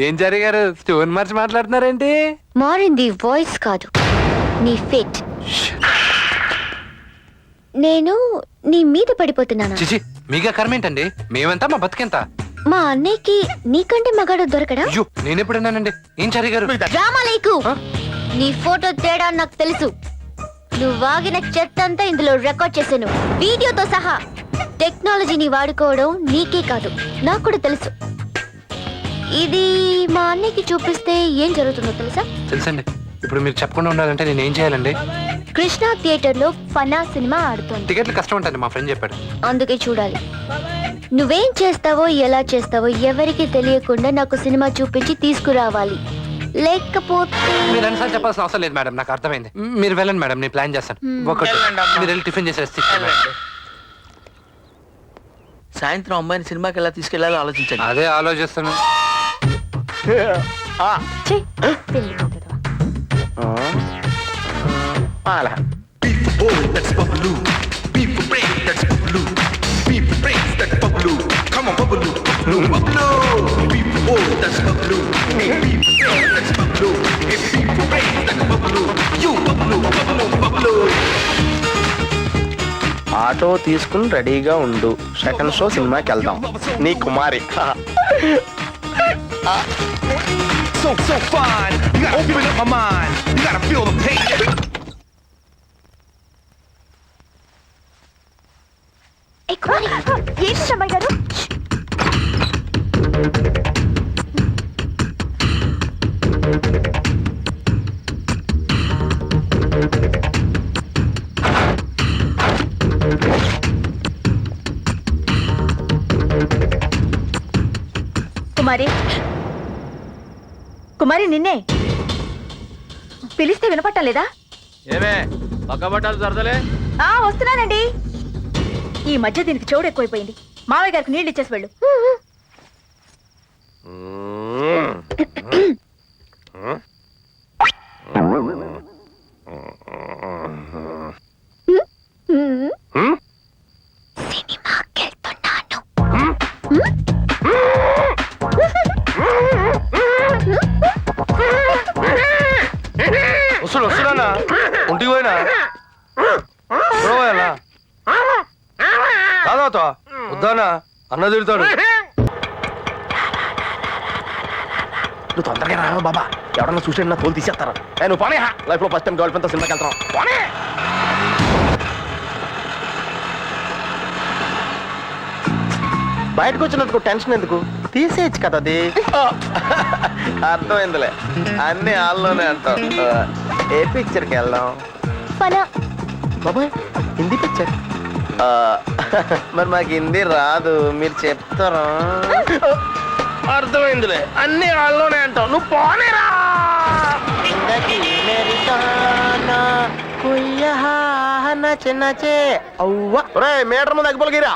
ఏం జరిగారు? స్టోన్ మార్చి మాట్లాడుతున్నారేంటి? మారింది వాయిస్ కాదు, నీ ఫిట్. నేను నీ మీద పడిపోతున్నానా? చిచి, మీగా కర్మ ఏంటండి? మేమెంత మా బతికెంత? మా అన్నయ్యకి నీకంటే మగాడు దొరకడా? అయ్యో నేనెప్పుడన్నానండి? ఏం జరిగారు? డ్రామా లేకు. నీ ఫోటో తేడా నాకు తెలుసు. నువ్వు వాగిన చెత్త అంతా ఇందులో రికార్డ్ చేశాను, వీడియోతో సహా. టెక్నాలజీని వాడుకోవడం నీకే కాదు నాకు కూడా తెలుసు. ఇది మా అన్నయ్యకి చూపిస్తే ఏం జరుగుతుందో తెలుసా? తెలుసండి. ఇప్పుడు మీరు చెప్పకుండా ఉండాలంటే నేను ఏం చేయాలండి? కృష్ణ థియేటర్ లో ఫనా సినిమా ఆడుతోంది. టికెట్లు కష్టం ఉంటుంది, మా ఫ్రెండ్ చెప్పాడు. అందుకే చూడాలి. నువ్వేం చేస్తావో ఎలా చేస్తావో ఎవరికి తెలియకుండా నాకు సినిమా చూపించి తీసుకురావాలి. లేకపోతే మీరు అన్నిసార్లు చెప్పాల్సిన అవసరం లేదు మేడం, నాకు అర్థమైంది. మీరు వెళ్ళండి మేడం, నేను ప్లాన్ చేస్తాను. ఒకటి మీరు వెళ్ళి టిఫిన్ చేసేసి సాయంత్రం అమ్మాయిని సినిమాకి ఎలా తీసుకెళ్లాలో ఆలోచించండి. అదే ఆలోచిస్తాను. ఛీ, పెళ్లి కూతురు. అలా ఆటో తీసుకుని రెడీగా ఉండు. సెకండ్ షో సినిమాకి వెళ్దాం. నీ కుమారి. So fun. You gotta open up my mind. You gotta feel the pain. ఏంటి అమ్మాయి గారు? కుమారి, కుమారి నిన్నే పిలిస్తే వినపట్టం లేదా? ఏమే పక్క బట్టాలు సరదలే. వస్తున్నానండి. ఈ మధ్య దీనికి చోడు ఎక్కువైపోయింది. మావయ్య గారికి నీళ్ళు ఇచ్చేసి వెళ్ళు. వస్తున్నా ఒంటికి పోయినా పోయాలా కాదా వద్దానా అన్న తిడతాడు. నువ్వు తొందరగా రావు బాబా, ఎవరన్నా చూసి నా తోలు తీసేస్తారా? నువ్వు పోనీ, లైఫ్ లో ఫస్ట్ టైం గర్ల్ ఫ్రెండ్ తో సినిమాకి వెళ్తాం. పోనీ. బయటకు వచ్చినందుకు టెన్షన్ ఎందుకు, తీసేయచ్చు కదా అది. అర్థమైందిలే, అన్ని హాల్లోనే అంటాం. ఏ పిక్చర్కి వెళ్దాం? బాబాయ్ హిందీ పిక్చర్. మరి మాకు హిందీ రాదు, మీరు చెప్తారా? అర్థమైందిలే, అన్ని హాల్లోనే అంటాం. నువ్వు పోనేరా. మీటర్ ముందు అగ్గిపోలగిరా.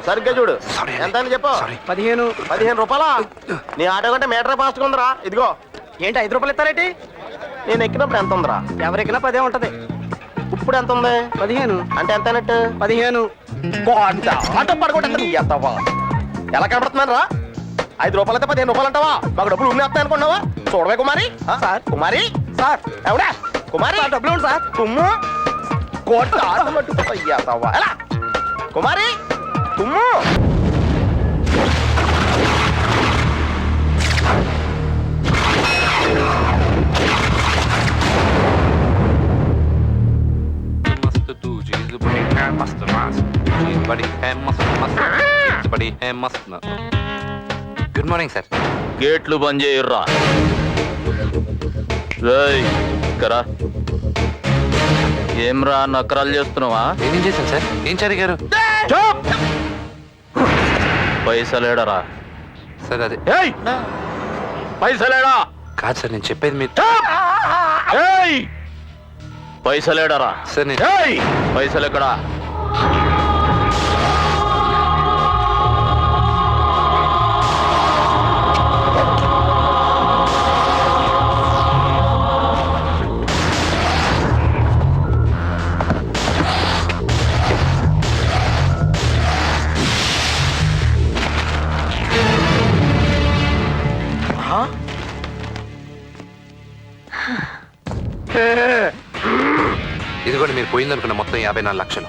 సరిగ్గా చూడు. ఎంత అని చెప్పు. 15 రూపాయలా? నీ ఆటో కంటే మీటర్ ఫాస్ట్ ఉందిరా. ఇదిగో. ఏంటి 5 రూపాయలు ఇస్తారేంటి? నేను ఎక్కినప్పుడు ఎంత ఉందిరా? ఎవరెక్కినా 10 ఉంటది. ఇప్పుడు ఎంత ఉంది? 15. అంటే ఎంత అన్నట్టు? 15. ఆటో పడగొట్టా ఎలా కనపడుతున్నాను రా? 5 రూపాయలు అయితే 15 రూపాయలు అంటావా? మాకు డబ్బులు ఉన్నాయి అనుకున్నావా? చూడవే కుమారి. సార్ కుమారి సార్ ఎవడా కుమారి? డబ్బులు ఉంది సార్. తుమ్ము కోట ఆటో పట్టుకుంటావా? ఎలా కుమారి తుమ్ము? Good morning sir. గేట్లు బంద్ చేయర్రా. కరా ఏమ్రా నకరాలు చేస్తున్నావా? ఏం చేశాను సార్? ఏం జరిగారు పైసలేడరా? సార్ అది పైసలేడా? కాదు సార్, నేను చెప్పేది మీరు. పైసలేడరా? సార్ నేను పైసలు ఎక్కడా? ఇదిగోండి మీరు పోయిందనుకున్న మొత్తం 54 లక్షలు.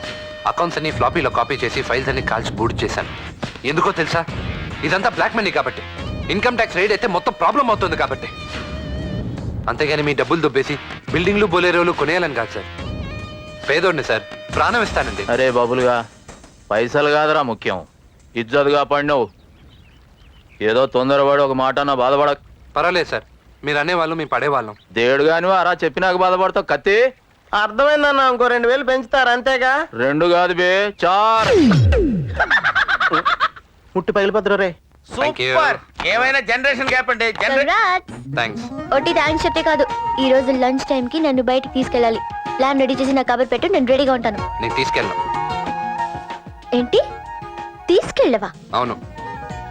అకౌంట్స్ అన్ని ఫ్లాపీలో కాపీ చేసి ఫైల్స్ అన్ని కాల్చి బూట్ చేశాను. ఎందుకో తెలుసా? ఇదంతా బ్లాక్ మనీ కాబట్టి. ఇన్కమ్ ట్యాక్స్ రైడ్ అయితే మొత్తం ప్రాబ్లం అవుతుంది కాబట్టి. అంతేగాని మీ డబ్బులు దొబ్బేసి బిల్డింగ్లు బొలేరోలు కొనేయాలని కాదు సార్. పేదోడిని సార్, ప్రాణం ఇస్తానండి. అరే బాబులుగా, పైసలు కాదురా ముఖ్యం, ఇజ్జతుగా పడినవు. ఏదో తొందరపడి ఒక మాట నా బాధపడ. పర్వాలేదు సార్, మీరు అనేవాళ్ళు మేము పడేవాళ్ళం. దేవుడు గాని అరా చెప్పినాక బాధపడతావు. కత్తి అర్థమైందన్న, ఇంకో 2000 పెంచుతారు అంతేగా. 2 కాదు బే, 4. ముట్టి పగిలిపోతురు రే. ఏమైనా జనరేషన్ గ్యాప్ అండి. థ్యాంక్స్. ఒట్టి థ్యాంక్స్ చెప్తే కాదు, ఈ రోజు లంచ్ టైం కి నన్ను బయటికి తీసుకెళ్ళాలి. ప్లాన్ రెడీ చేసి నా కబర్ పెట్టు, నేను రెడీగా ఉంటాను. నేను తీసుకెళ్ళను. ఏంటి? తీసుకెళ్ళవా? అవును.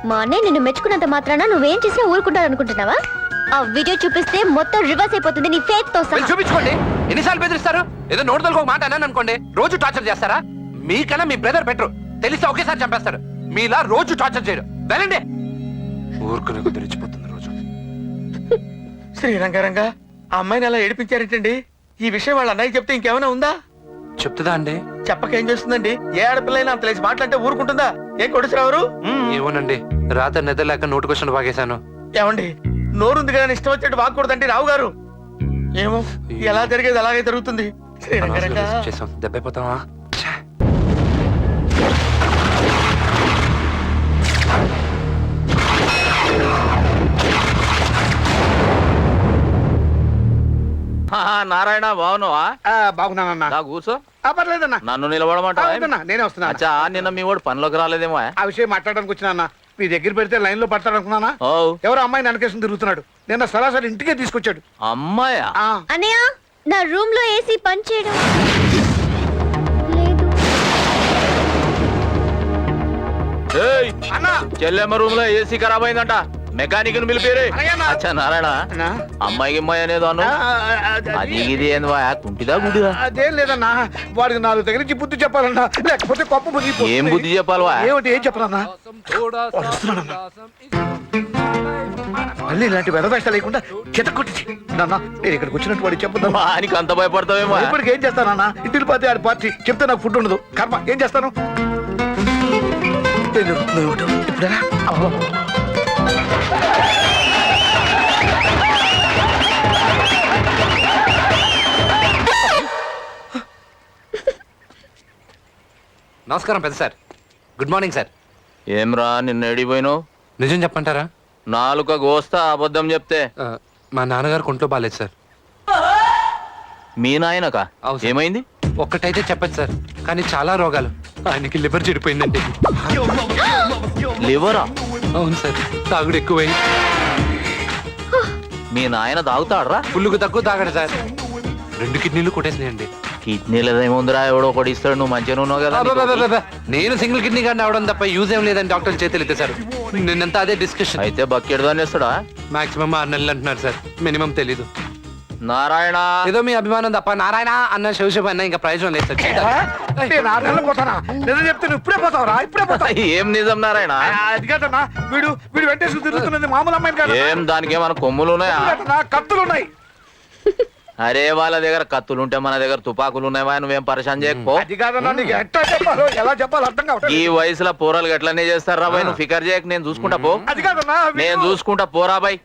మా అన్నయ్య నిన్ను మెచ్చుకున్నంత మాత్రాన నువ్వేం చేసినా ఊరుకుంటాను అనుకుంటున్నావా? ఆ వీడియో చూపిస్తే మొత్తం రివర్స్ అయిపోతుంది నీ ఫేత్ తో సహా. చూపించుకోండి. ఎన్నిసార్లు బెదిరిస్తారు? ఏదో నోటుదలకు ఒక మాట అన్నాను అనుకోండి, రోజు టార్చర్ చేస్తారా? మీకన్నా మీ బ్రదర్ బెటర్. తెలిస్తే ఒకేసారి చంపేస్తాడు. మీలా రోజు టార్చర్ చేయడు. వెళ్ళండి. ఊరుకునే కొద్ది రెచ్చిపోతుంది రోజు. శ్రీరంగారంగా ఆ అమ్మాయిని అలా ఏడిపించారేంటండి? ఈ విషయం వాళ్ళ అన్నయ్య చెప్తే ఇంకేమైనా ఉందా? చెప్తుందా అండి? చెప్పకేం చేస్తుందండి? ఏ ఆడపిల్లైనా అంత లేచి మాట్లాడితే ఊరుకుంటుందా? ఏం కొడుచురావరు? ఏమోనండి, రాత్రి నిద్రలేక నోటికొచ్చిన బాగేశాను. ఏమండి, నోరుంది కదా ఇష్టం వచ్చేట్టు వాగకూడదండి రావు గారు. ఏమో, ఎలా జరిగేది అలాగే జరుగుతుంది. శ్రీరంగారంగా చేసాం, దెబ్బైపోతావా? నారాయణ బాగున్నావా? బాగున్నానన్నా. నా కూర్చో. పర్లేదన్నా. నన్ను నిలబడమంటావా? వద్దన్నా, నేనే వస్తున్నా. అచ్చా, నిన్న మీ వాడు పనిలోకి రాలేదేమో. ఆ విషయం మాట్లాడడానికి వచ్చినా మీ దగ్గర పెడితే లైన్ లో పడతాడనుకున్నానా? ఓ ఎవరో అమ్మాయిని వెనకేసుకుని తిరుగుతున్నాడు. నిన్న సరాసరి ఇంటికే తీసుకొచ్చాడు. అమ్మాయా? ఆ, అన్నయ్య, నా రూమ్ లో ఏసీ పని చేయడం లేదు. ఏయ్, అన్నా చెల్లెమ్మ రూమ్ లో ఏసీ ఖరాబ్ అయిందంట. మెకానిక్ ని పిలిపేరే. అలాగేనా? అచ్చా నారాయణ, అన్నా? అమ్మాయికి అమ్మాయి అనేది అను. అది ఇది ఏంది వా, కుంటిదా గుడిదా? అదేం లేదన్నా, వాడికి నాలుగు దగ్గర నుంచి బుద్ధి చెప్పాలన్నా, లేకపోతే కొప్ప బుద్ధి. ఏం బుద్ధి చెప్పాలి వా? ఏమిటి, ఏం చెప్పనన్నా? మళ్ళీ ఇలాంటి వెదవేషాలు లేకుండా చితకొట్టి నాన్న, నేను ఇక్కడికి వచ్చినట్టు వాడికి చెప్పొద్దా? వానికి అంత భయపడతావేమో. ఇప్పటికి ఏం చేస్తానన్నా? ఇంటికి పోతే ఆడి పార్టీ చెప్తే నాకు ఫుడ్ ఉండదు. కర్మ, ఏం చేస్తాను? ఇప్పుడెలా? నమస్కారం పెద్ద సార్. Good morning sir. ఏమ్రా, నిన్న ఎడిపోయినావు? నిజం చెప్పంటారా? నాలుక గోస్తా అబద్ధం చెప్తే. మా నాన్నగారు కొంట్లో బాలేదు సార్. మీ నాయనక అవును సార్. ఏమైంది? ఒక్కటైతే చెప్పచ్చు సార్, కానీ చాలా రోగాలు. ఆయనకి లివర్ చెడిపోయిందండి. లివరా? అవును సార్, తాగుడు ఎక్కువై. మీ నాయన తాగుతాడరా? ఫుల్లుకు తక్కువ తాగడు సార్. 2 కిడ్నీలు కొట్టేసినాయండి. కిడ్నీలదేముందిరా, ఎవడో ఒకటి ఇస్తాడు. నువ్వు మంచిగా ఉన్నావు కదా. అబ్బబ్బబ్బబ్బ. నేను సింగిల్ కిడ్నీ గారిని అవడం తప్ప యూజ్ ఏం లేదని డాక్టర్ చేతులు ఎత్తారు. నిన్నంతా అదే డిస్కషన్. అయితే బకెట్ దాన్ని ఇస్తాడా? మాక్సిమం 6 నెలలు అంటున్నారు సార్, మినిమం తెలీదు. నారాయణ, ఏదో మీ అభిమానం తప్ప నారాయణ అన్న శివశివ అన్న ఇంకా ప్రయోజనం లేదు సార్. నేను 6 నెలలు పోతానా? నిజం చెప్తే నువ్వు ఇప్పుడే పోతావురా? ఇప్పుడే పోతావు. ఏం నిజం నారాయణ? అది కాదన్నా, వీడు వెంటేసుకు తిరుగుతున్నది మామూలు అమ్మాయిని కాదు. ఏం దానికి ఏమైనా కొమ్ములు ఉన్నాయా? కత్తులు ఉన్నాయి. అరే, వాళ్ళ దగ్గర కత్తులు ఉంటే మన దగ్గర తుపాకులు ఉన్నాయా? నువ్వేం పరిశాన్ చేయకపో. అది కాదన్నా, నీకు ఎట్లా చెప్పాలో ఎలా చెప్పాలో అర్థం కావట్లేదు. ఈ వయసులో పోరాలు ఎట్లనే చేస్తారు రా బాయ్. నువ్వు ఫికర్ చేయక, నేను చూసుకుంటా పో. అది కాదన్నా, నేను చూసుకుంటా పోరా బాయ్.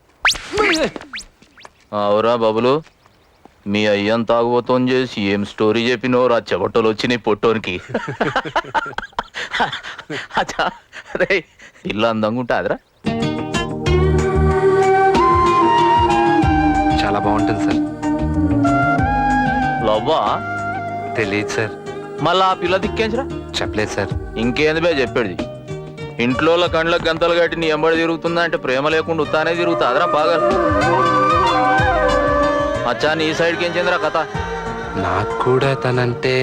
అవురా బాబులు, మీ అయ్యం తాగుబోతోని చేసి ఏం స్టోరీ చెప్పినో రా చెవటోలు వచ్చినాయి పొట్టోనికి. అచ్చా రే, ఇల్లు అందంగా ఉంటాదిరా. చాలా బాగుంటుంది సార్. లవ్వా? తెలియదు సార్. మళ్ళా ఆ పిల్ల దిక్కేంచరా? చెప్పలేదు సార్. ఇంకేంది బే చెప్పేది? ఇంట్లో కండ్లకు గంతలు కట్టి నీ ఎంబడి తిరుగుతుందా అంటే ప్రేమ లేకుండా ఉత్తానే తిరుగుతాదిరా బాగా. అచ్చా, నీ సైడ్కి ఏం చెందిరా కథ? నాకు కూడా తనంటే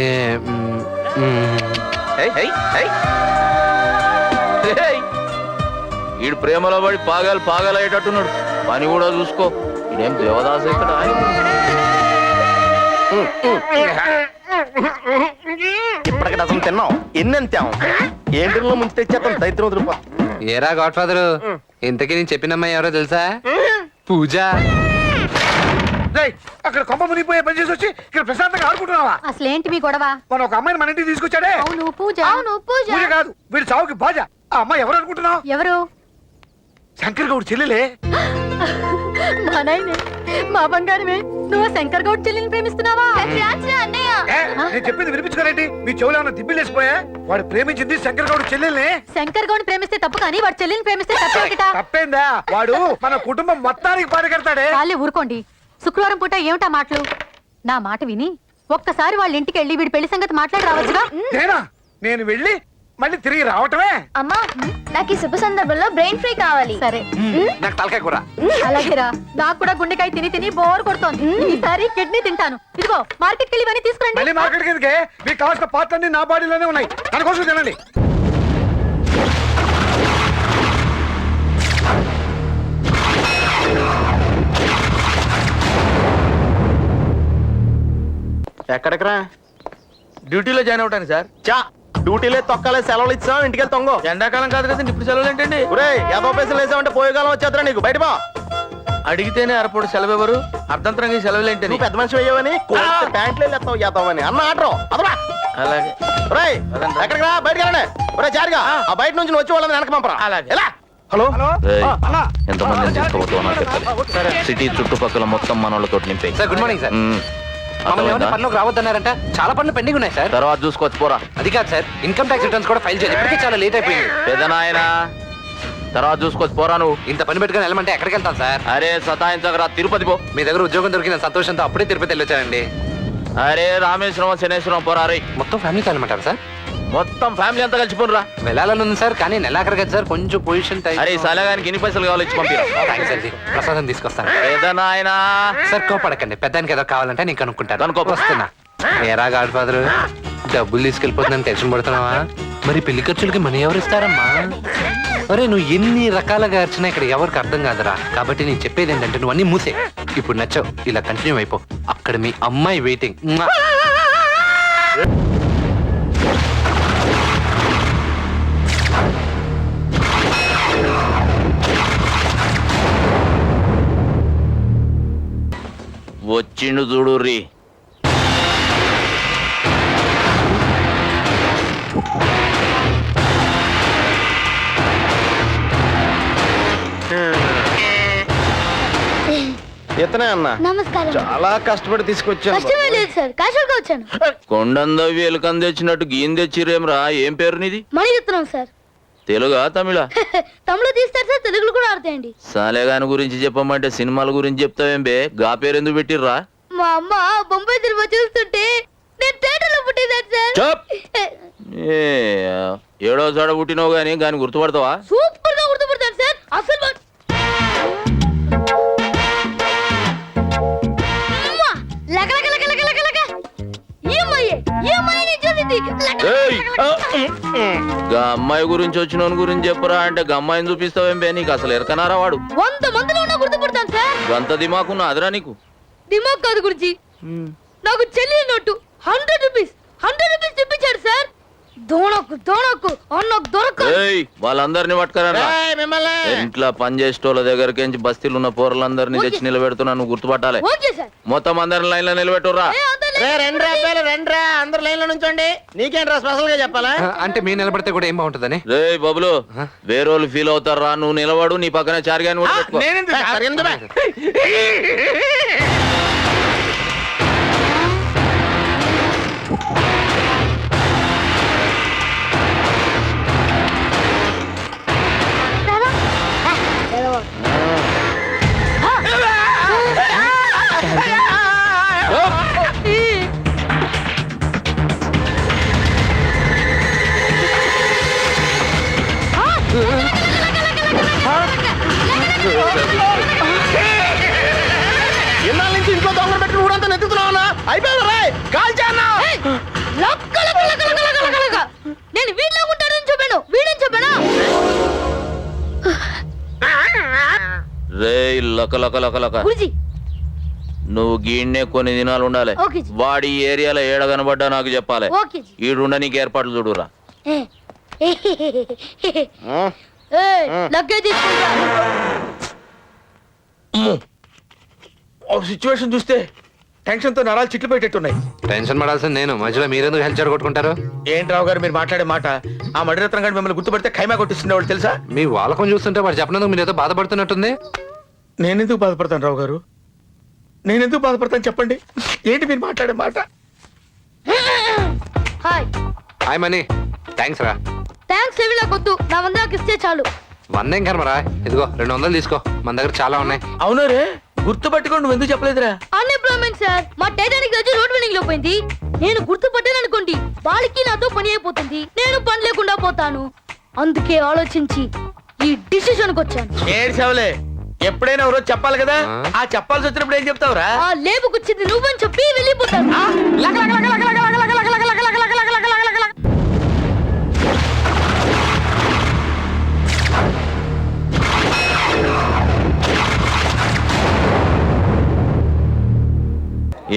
ఈడు ప్రేమలో పడి పాగాలు అయ్యేటట్టున్నాడు. పని కూడా చూసుకో. ఇదేం దేవదాస్ ఇక్కడ. ఇప్పటికి అసలు తిన్నాం. ఎన్ని అంతాం? ఏంటిలో ముంచి తెచ్చేస్తాం. దైత్రం వదిలిపో. ఏరా గాడ్ ఫాదర్, ఇంతకీ నేను చెప్పినమ్మాయి ఎవరో తెలుసా? పూజ. అక్కడ కొమ్మ మునిగిపోయే పని చేసి వచ్చి ఇక్కడ ప్రశాంతంగా ఆడుకుంటున్నావా? అసలేంటి మీ గొడవ? మన ఒక అమ్మాయిని మన ఇంటికి తీసుకొచ్చాడే. అవును పూజ. పూజ కాదు, వీడి చావుకి బాజ. ఆ అమ్మాయి ఎవరు అనుకుంటున్నావు? ఎవరు? శంకర్ గౌడ్ చెల్లెలే. మా నాయనే, మా బంగారమే. నువ్వు శంకర్ గౌడ్ చెల్లిని ప్రేమిస్తున్నావా? నేను చెప్పింది వినిపించుకోరేంటి? మీ చెవులు ఏమైనా దిబ్బిలేసిపోయా? వాడు ప్రేమించింది శంకర్ గౌడ్ చెల్లెల్ని. శంకర్ గౌడ్ ప్రేమిస్తే తప్పు, కానీ వాడు చెల్లిని ప్రేమిస్తే తప్పేమిట? తప్పేందా? వాడు మన కుటుంబం మొత్తానికి పారికెడతాడే. వాళ్ళే ఊరుకోండి. శుక్రవారం పూట ఏమిటా మాటలు? నా మాట విని ఒక్కసారి వాళ్ళ ఇంటికి వెళ్ళి వీడి పెళ్లి సంగతి మాట్లాడి రావచ్చుగా. నేనా? నేను వెళ్ళి మళ్ళీ తిరిగి రావటమే? అమ్మా, నాకు ఈ శుభ సందర్భంలో బ్రెయిన్ ఫ్రీ కావాలి. సరే, నాకు తలకాయ కూర. అలాగేరా. నాకు కూడా గుండెకాయ తిని తిని బోర్ కొడుతోంది. ఈసారి కిడ్నీ తింటాను. ఇదిగో మార్కెట్కి వెళ్ళి ఇవన్నీ తీసుకురండి. మళ్ళీ మార్కెట్ కిందకే. మీకు కావాల్సిన పార్ట్లన్నీ నా బాడీలోనే ఉన్నాయి. దానికోసం తినండి. ఎక్కడికరా? డ్యూటీలో జాయిన్ అవటానికి సార్. చా డ్యూటీలే తొక్కలే సెలవులు ఇచ్చాం ఇంటికి వెళ్తాం ఎండాకాలం కాదు కదండి, ఇప్పుడు సెలవులు ఏంటండి? ఒరే ఏదో పైసలు వేసామంటే పోయే కాలం వచ్చేద్దరా నీకు బయట బా. అడిగితేనే అరపోడు సెలవు ఎవరు, అర్ధంతరంగా ఈ సెలవులు ఏంటని. నువ్వు పెద్ద మనిషి అయ్యావని ప్యాంట్లు ఎత్తావు చేద్దామని అన్న ఆటరు అదరా. అలాగే ఒరేయ్ ఎక్కడికి రా బయటకు వెళ్ళండి. ఒరే జారిగా ఆ బయట నుంచి నువ్వు వచ్చి వాళ్ళని వెనక పంపరా. అలాగే. ఎలా? హలో ఎంతమందిని తీసుకోబోతావు నాకు చెప్పాలి. సిటీ చుట్టుపక్కల మొత్తం మనోళ్ళతో నింపే. Sir good morning sir. మమ్మల్ని ఏమైనా పనులకు రావద్దన్నారంట. చాలా పనులు పెండింగ్ ఉన్నాయి సార్. తర్వాత చూసుకోవచ్చు పోరా. అది కాదు సార్, ఇన్కమ్ ట్యాక్స్ రిటర్న్స్ కూడా ఫైల్ చేయాలి. ఇప్పటికే చాలా లేట్ అయిపోయింది. పెదనాయనా తర్వాత చూసుకోవచ్చు పోరా. నువ్వు ఇంత పని పెట్టుకుని వెళ్ళమంటే ఎక్కడికి వెళ్తాం సార్? అరే సతాయించగరా, తిరుపతి పో. మీ దగ్గర ఉద్యోగం దొరికిన సంతోషంతో అప్పుడే తిరుపతి వెళ్ళొచ్చానండి. అరే రామేశ్వరం శనేశ్వరం పోరా. రే మొత్తం ఫ్యామిలీతో వెళ్ళమంటారు సార్? మొత్తం ఫ్యామిలీ అంతా కలిసిపోనురా. వెళ్ళాలని ఉంది సార్, కానీ నెలాఖరు కదా సార్, కొంచెం పొజిషన్ అరే సలగానికి ఎన్ని పైసలు కావాలి ఇచ్చి పంపిరా. థ్యాంక్స్ అండి. ప్రసాదం తీసుకొస్తాను. పెదనాయనా సార్ కోపడకండి, పెద్దానికి ఏదో కావాలంటే నేను కనుక్కుంటాను. కనుక్కో. వస్తున్నా. ఏరా గాడ్ ఫాదర్, డబ్బులు తీసుకెళ్ళిపోతున్నాను టెన్షన్ పడుతున్నావా? మరి పెళ్లి ఖర్చులకి మనీ ఎవరు ఇస్తారమ్మా? అరే నువ్వు ఎన్ని రకాలుగా అర్చినా ఇక్కడ ఎవరికి అర్థం కాదురా. కాబట్టి నేను చెప్పేది ఏంటంటే నువ్వు అన్ని మూసే. ఇప్పుడు నచ్చావు, ఇలా కంటిన్యూ అయిపో. అక్కడ మీ అమ్మాయి వెయిటింగ్. వచ్చిండు చూడు రీ. ఇతనే అన్న నమస్కారం. చాలా కష్టపడి తీసుకొచ్చాను. కష్టమే లేదు సార్, క్యాషువల్ గా వచ్చాను. కొండందవి ఎలుకని తెచ్చినట్టు గీన్ తెచ్చిరేమ్రా. ఏం పేరు నీది? మణి చెప్తున్నాం సార్. తెలుగా తమిళ? తమిళ తీస్తారు సార్, తెలుగులో కూడా ఆడతాయండి. సాలేగాని గురించి చెప్పమంటే సినిమాల గురించి చెప్తావేం బే? గా పేరు ఎందుకు పెట్టిర్రా? మా అమ్మ బొంబాయి సినిమా చూస్తుంటే నేను థియేటర్ లో పుట్టేదాన్ని సార్. చెప్. ఏ ఏడో చోట పుట్టినావు గానీ గాని గుర్తుపడతావా? సూపర్ గా గుర్తుపడతాను సార్. అసలు గా అమ్మాయి గురించి వచ్చిన గురించి చెప్పరా అంటే గా అమ్మాయిని చూపిస్తావేం బే? నీకు అసలు ఎరకనారా వాడు? 100 మందిలో ఉన్నా గుర్తుపడతాను సార్. గంత దిమాకున్నా అదరా నీకు? దిమాగ్ కాదు గురించి, నాకు చెల్లి నోటు 100 రూపీస్ చూపించాడు సార్. దోణకు అన్నకు దొరక. వాళ్ళందరినీ పట్టుకరా. ఇంట్లో పని చేసేటోళ్ళ దగ్గరికి బస్తీలు ఉన్న పోరలందరినీ తెచ్చి నిలబెడుతున్నా. నువ్వు గుర్తుపట్టాలి. Okay sir. మొత్తం అందరిని లైన్ లో నిలబెట్టురా. రండ్రా అందరు లైన్ లో నుంచోండి. నీకేంట్రా స్పెషల్ గా చెప్పాలా? అంటే మీరు నిలబడితే కూడా ఏం బాగుంటుందని. రే బబులు, వేరేవాళ్ళు ఫీల్ అవుతారా? నువ్వు నిలబడు, నీ పక్కనే చారిగాని కూడా పెట్టుకో. ఇన్నాళ్ళ నుంచి ఇంట్లో దొంగలు పెట్టి ఊరంతా నెత్తుతున్నావునా? అయిపోయావు రాయ్ కాల్చానా? నేను వీడిలో ఉంటానని చెప్పాను, వీడని చెప్పానా? రే లక లక లక లక, గురుజీ నువ్వు గీడ్నే కొన్ని దినాలు ఉండాలి. ఓకే జీ. వాడి ఈ ఏరియాలో ఏడ కనబడ్డా నాకు చెప్పాలి. Okay G. ఈడుండ నీకు ఏర్పాట్లు చూడురా. లగ్గేజ్ తీసుకుంటా. సిచ్యువేషన్ చూస్తే టెన్షన్ తో నరాలు చిట్లు పెట్టేట్టున్నాయి. టెన్షన్ పడాల్సింది నేను, మధ్యలో మీరెందుకు హెల్ప్ చెడగొట్టుకుంటారు? ఏంటి రావు గారు మీరు మాట్లాడే మాట? ఆ మడిరత్నం గారు మిమ్మల్ని గుర్తుపడితే ఖైమా కొట్టిస్తుండేవాడు తెలుసా? మీ వాళ్ళకం చూస్తుంటే వాడు చెప్పినందుకు మీరు ఏదో బాధపడుతున్నట్టుంది. నేనెందుకు బాధపడతాను రావు గారు? నేనెందుకు బాధపడతాను చెప్పండి. ఏంటి మీరు మాట్లాడే మాట? హాయ్. Hi money. థ్యాంక్స్ రా. థ్యాంక్స్ ఏమి నాకు వద్దు, నా వంద నాకు ఇస్తే చాలు. 100 ఏం కర్మరా, ఇదిగో 200 తీసుకో, మన దగ్గర చాలా ఉన్నాయి. అవును రే, గుర్తుపట్టుకోండి, నువ్వు ఎందుకు చెప్పలేదురా? అన్ఎంప్లాయ్మెంట్ సార్, మా టైటానిక్ వచ్చి రోడ్ వెనింగ్ లో పోయింది. నేను గుర్తుపట్టాను అనుకోండి, వాళ్ళకి నాతో పని అయిపోతుంది, నేను పని లేకుండా పోతాను. అందుకే ఆలోచించి ఈ డిసిషన్ కి వచ్చాను. ఏడ్చావులే, ఎప్పుడైనా ఎవరో చెప్పాలి కదా. ఆ చెప్పాల్సి వచ్చినప్పుడు ఏం చెప్తావురా? ఆ లేబుకొచ్చింది నువ్వని చెప్పి వెళ్ళిపోతాను.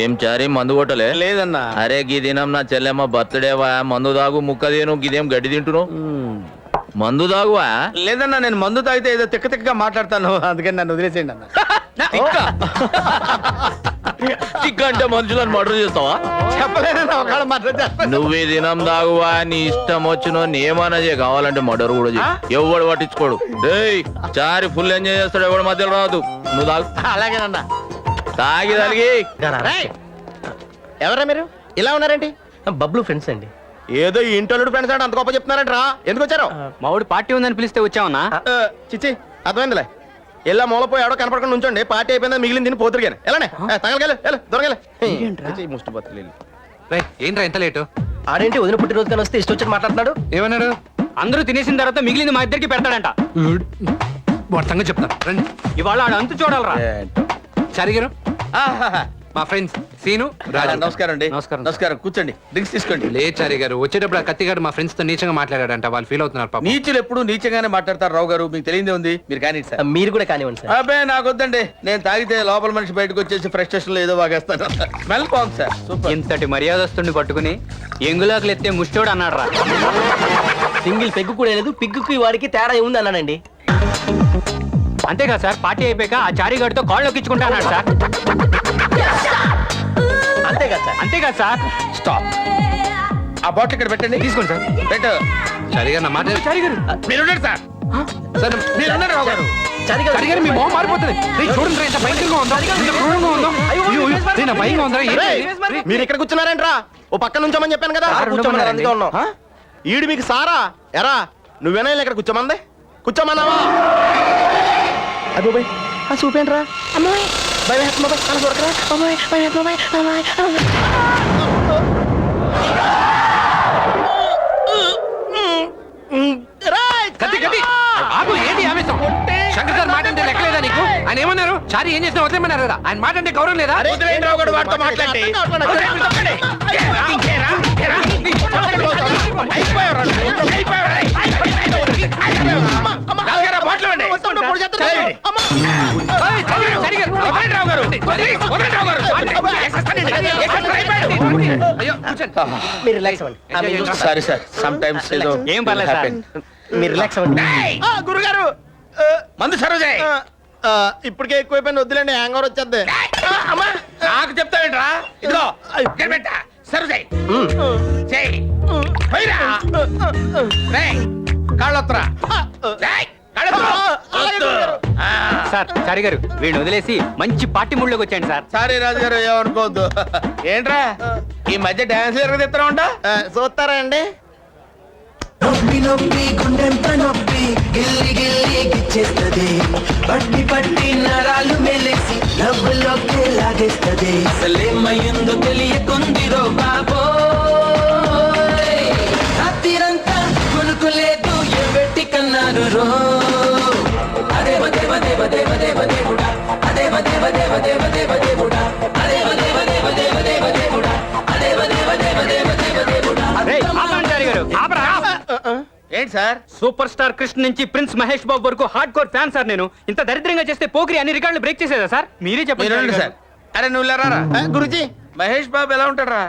ఏం చారి మందు కొట్టలే? లేదన్నా. అరే గీ దినం నా చెల్లెమ్మ బర్త్డేవా, మందు దాగు ముక్కదేను, గిదేం గడ్డి తింటును. మందు దాగువా? లేదన్నా, నేను మందు తాగితే ఏదో తిక్క తిక్కగా మాట్లాడతాను, అందుకని నన్ను వదిలేసేయండి అన్న. అంటే మనుషులను మర్డర్ చేస్తావా? చెప్పలేదన్నా, ఒకవేళ మర్డర్ చేస్తాను. నువ్వు ఈ దినం దాగువా, నీ ఇష్టం వచ్చిన ఏమన్నా చేయ, కావాలంటే మర్డర్ కూడా చేయి, ఎవడు పట్టించుకోడు. రేయ్ చారి ఫుల్ ఎంజాయ్ చేస్తాడు, ఎవడు మధ్యలో రాదు. నువ్వు తాగు. అలాగేనన్నా. తాగి తలిగి. ఎవరా మీరు ఇలా ఉన్నారేంటి? బబ్లు ఫ్రెండ్స్ అండి. ఏదో ఈ ఇంటోళ్ళు ఫ్రెండ్స్ అంటే అంత గొప్ప చెప్తున్నారంటరా? ఎందుకు వచ్చారు? మా ఊడి పార్టీ ఉందని పిలిస్తే వచ్చామన్నా. చిచ్చి అర్థమైందిలే. ఇలా మూలపోయి ఎవడో కనపడకుండా ఉంచండి. పార్టీ అయిపోయిందా మిగిలిన తిని పోతురుగానే. ఎలానే తగలగల దొరగలే ముష్టి బతులు. ఏంట్రా ఎంత లేటు? ఆడేంటి వదిన పుట్టినరోజు కానీ వస్తే ఇష్టం వచ్చి మాట్లాడుతున్నాడు. ఏమన్నాడు? అందరూ తినేసిన తర్వాత మిగిలింది మా ఇద్దరికి పెడతాడంట. వాడి సంగతి చెప్తాను రండి. ఇవాళ ఆడు అంతు చూడాలరా. చారి గారు మా ఫ్రెండ్స్ సీను రాజు. నమస్కారం అండి. నమస్కారం. నమస్కారం, కూర్చోండి, డ్రింక్స్ తీసుకోండి. లే చారి గారు, వచ్చేటప్పుడు ఆ కత్తిగాడు మా ఫ్రెండ్స్ తో నీచంగా మాట్లాడాడంట, వాళ్ళు ఫీల్ అవుతున్నారు పాపం. నీచులు ఎప్పుడు నీచంగానే మాట్లాడతారు రావు గారు, మీకు తెలియదే ఉంది. మీరు కానీ సార్. మీరు కూడా కానివ్వండి సార్. అబ్బే నాకు వద్దండి, నేను తాగితే లోపల మనిషి బయటకు వచ్చేసి ఫ్రస్ట్రేషన్ లో ఏదో వాగేస్తాను. స్మెల్ బాగుంది సార్, సూపర్. ఇంతటి మర్యాదస్తుని పట్టుకుని ఎంగులాకులు ఎత్తే ముష్టోడు అన్నాడు రా. సింగిల్ పెగ్గు కూడా లేదు, పిగ్గుకి వాడికి తేడా ఉంది అన్నానండి. అంతేగా సార్, పార్టీ అయిపోయాక ఆ చారిగాడితో కాళ్ళు నొక్కించుకుంటా అన్నాడు సార్. అంతేగా సార్. స్టాప్. ఆ బాటిల్ ఇక్కడ పెట్టండి, తీసుకోండి సార్. పెట్టు. చారి గారు నా మాట. చారి గారు మీరు ఉండండి సార్. సార్ మీరు ఉండండి రావు గారు. చారి గారు, మీ మొహం మారిపోతుంది. చూడండి రా, ఎంత భయంకరంగా ఉందో, ఎంత క్రూరంగా ఉందో. అయ్యో, నేను భయంగా ఉందా? రేయ్, మీరు ఇక్కడ కూర్చున్నారేంట్రా? ఓ పక్క నుంచోమని చెప్పాను కదా. కూర్చోమన్నారు, అందుకే ఉన్నాం. ఈడు మీకు సారా ఎరా? నువ్వేనా ఇక్కడ కూర్చోమంది? కూర్చోమన్నావా? అబ్బోయ్ ఆ చూపేంట్రా? అమ్మాయి భయం వేస్తుంది బాబాయ్, అలా చూడకరా బాబాయ్, భయం వేస్తుంది బాబాయ్, బాబాయ్. కత్తి కత్తి ఆపు. ఏంటి ఆవేశం? శంకర్ సార్ మాట అంటే లెక్కలేదా నీకు? ఆయన ఏమన్నారు? చారి ఏం చేసినా వదిలేమన్నారు కదా, ఆయన మాట అంటే గౌరవం లేదా? వదిలేయండి రావు గారు, వాడితో మాట్లాడండి. మీరు రిలాక్స్ అవ్వండి. సారీ సార్, సమ్ టైమ్స్ ఏదో ఏం పర్లేదు సార్. మీరు రిలాక్స్ అవ్వండి. గురుగారు మందు సర్వ్ చేయి. ఇప్పటికే ఎక్కువైపోయింది, వద్దులేండి, హ్యాంగ్ ఓవర్ వచ్చేద్ది. నాకు చెప్తావేంట్రా? ఇదిగో ఇక్కడ పెట్టా, సర్వ్ చేయి. చేయి. పోయిరా. రేయ్, కాళ్ళొత్తరా. రేయ్, కాళ్ళొత్తరా. సార్ చారి గారు, వీడిని వదిలేసి మంచి పార్టీ మూడ్లోకి వచ్చాయండి సార్. సారీ రాజు గారు, ఏమనుకోవద్దు. ఏంట్రా ఈ మధ్య డాన్స్ ఎరగదిస్తా ఉంటా? చూస్తారా అండి? నొప్పి నొప్పి గుండెంత నొప్పి గిల్లి గిల్లి గిచ్చేస్తది, పట్టి పట్టి నరాలు మెలిసి డబ్బులోకి లాగేస్తది. అసలేమయ్యిందో తెలియకుందిరో బాబోయ్, రాత్రిరంతా కొనుకోలేదు ఎవ్వెట్టి కన్నారు రో. అదేవ దేవ దేవ దేవ దేవ దేవుడా, అదేవ దేవ దేవ దేవ దేవ దేవుడా, అదేవ దేవ దేవ దేవ దేవ దేవుడా, అదేవ దేవ దేవ దేవ దేవ దేవుడా. రేయ్, ఆపండి చారి గారు, ఆపరా. ఏంటి సార్? సూపర్ స్టార్ కృష్ణ నుంచి ప్రిన్స్ మహేష్ బాబు వరకు హార్డ్ కోర్ ఫ్యాన్ సార్ నేను. ఇంత దరిద్రంగా చేస్తే పోకిరి అన్ని రికార్డులు బ్రేక్ చేసేదా సార్? మీరే చెప్పండి మీరు సార్. అరే నువ్వు లేరా గురుజీ, మహేష్ బాబు ఎలా ఉంటాడురా?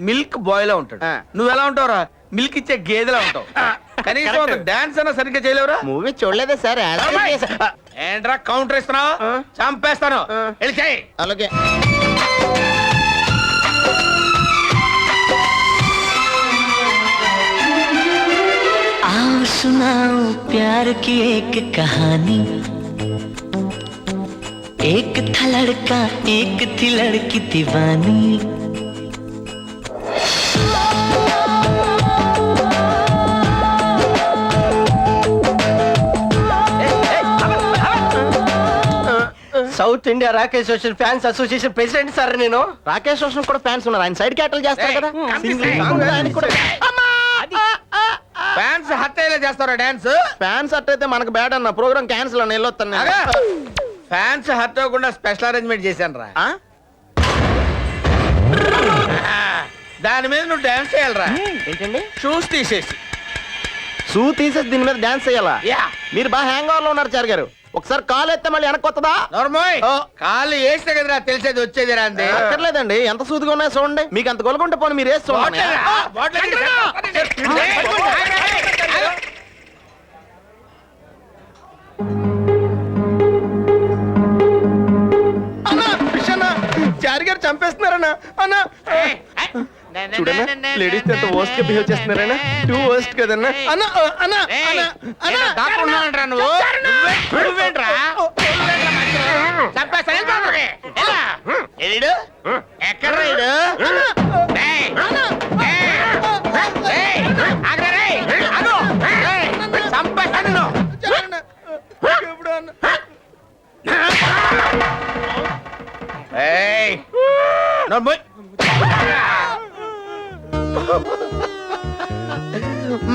మిల్క్ బాయ్ లా ఉంటాడు. నువ్వు ఎలా ఉంటావురా? మిల్క్ ఇచ్చే గేదెలా ఉంటావు. కనీసం ఒక డాన్స్ అన్నా సరిగ్గా చేయలేవురా? మూవీ చూడలేదే సార్. ఏంట్రా కౌంటర్ ఇస్తున్నావు? చంపేస్తాను. వెళ్ళి చేయి. అలాగే. आओ सुनाओ प्यार की एक कहानी, एक था लड़का एक थी लड़की दीवानी. South India Rakesh Roshan fans association president sir నేను. రాకేష్ రోషన్ కూడా ఫ్యాన్స్ ఉన్నారు, ఆయన సైడ్ క్యాటల్ చేస్తారు కదా. ఫ్యాన్స్ హట్ అయ్యేలా చేస్తారా డాన్స్? ఫ్యాన్స్ అట్ అయితే మనకు బ్యాడ్ అన్న, ప్రోగ్రామ్ క్యాన్సిల్ అని వెళ్ళొస్తాను. ఫ్యాన్స్ హట్ అవ్వకుండా స్పెషల్ అరేంజ్మెంట్ చేశాను రా. దాని మీద నువ్వు డాన్స్ చేయాలరా. ఏంటండి? షూస్ తీసేసి. షూ తీసేసి దీని మీద డాన్స్ చేయాలా? యా. మీరు బాగా హ్యాంగ్ ఓవర్ లో ఉన్నారు చార్ గారు. ఒకసారి కాలు ఎత్తే మళ్ళీ వెనక్కి వస్తుందా? నోర్మోయ్ ఓ. కాళ్ళు వేస్తే కదరా తెలిసేది వచ్చేది రా అంది అక్కర్లేదండి, ఎంత సూదిగా ఉన్నాయో చూడండి. మీకు అంత గొలకుంటే పోనీ మీరు వేసి చూడండి. అన్నా, ఫిష్ అన్నా, చారి గారు చంపేస్తున్నారన్నా. అన్నా చూడన్నా, లేడీస్ ఎంత వర్స్ట్ గా బిహేవ్ చేస్తున్నారన్నా. టూ వర్స్ట్ కదన్నా. అన్నా అన్నా అన్నా అన్నా దాక్కున్నానంటరా నువ్వు నువ్వేంట్రా ఎక్కడ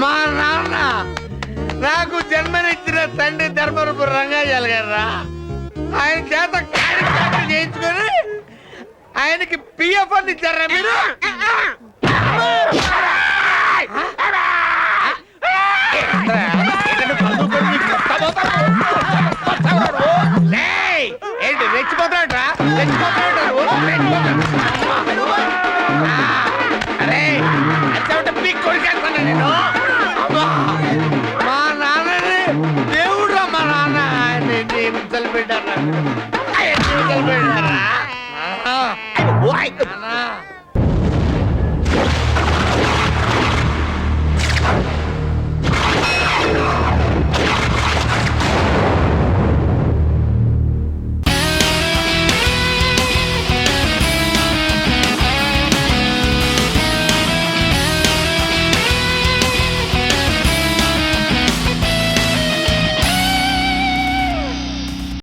మా నాన్న నాకు జన్మనిచ్చిన తండ్రి ధర్మరూపు రంగాజాలు గారా ఆయన చేత కార్యక్రమం చేయించుకొని ఆయనకి పిఎఫ్ అని ఇచ్చారా మీరు? ఏంటి రెచ్చిపోతాడరా? అరే అచ్చా పీక్ కొడికేస్తాను నేను. మా నాన్నని దేవుడు మా నాన్న ఆయన పెట్టారా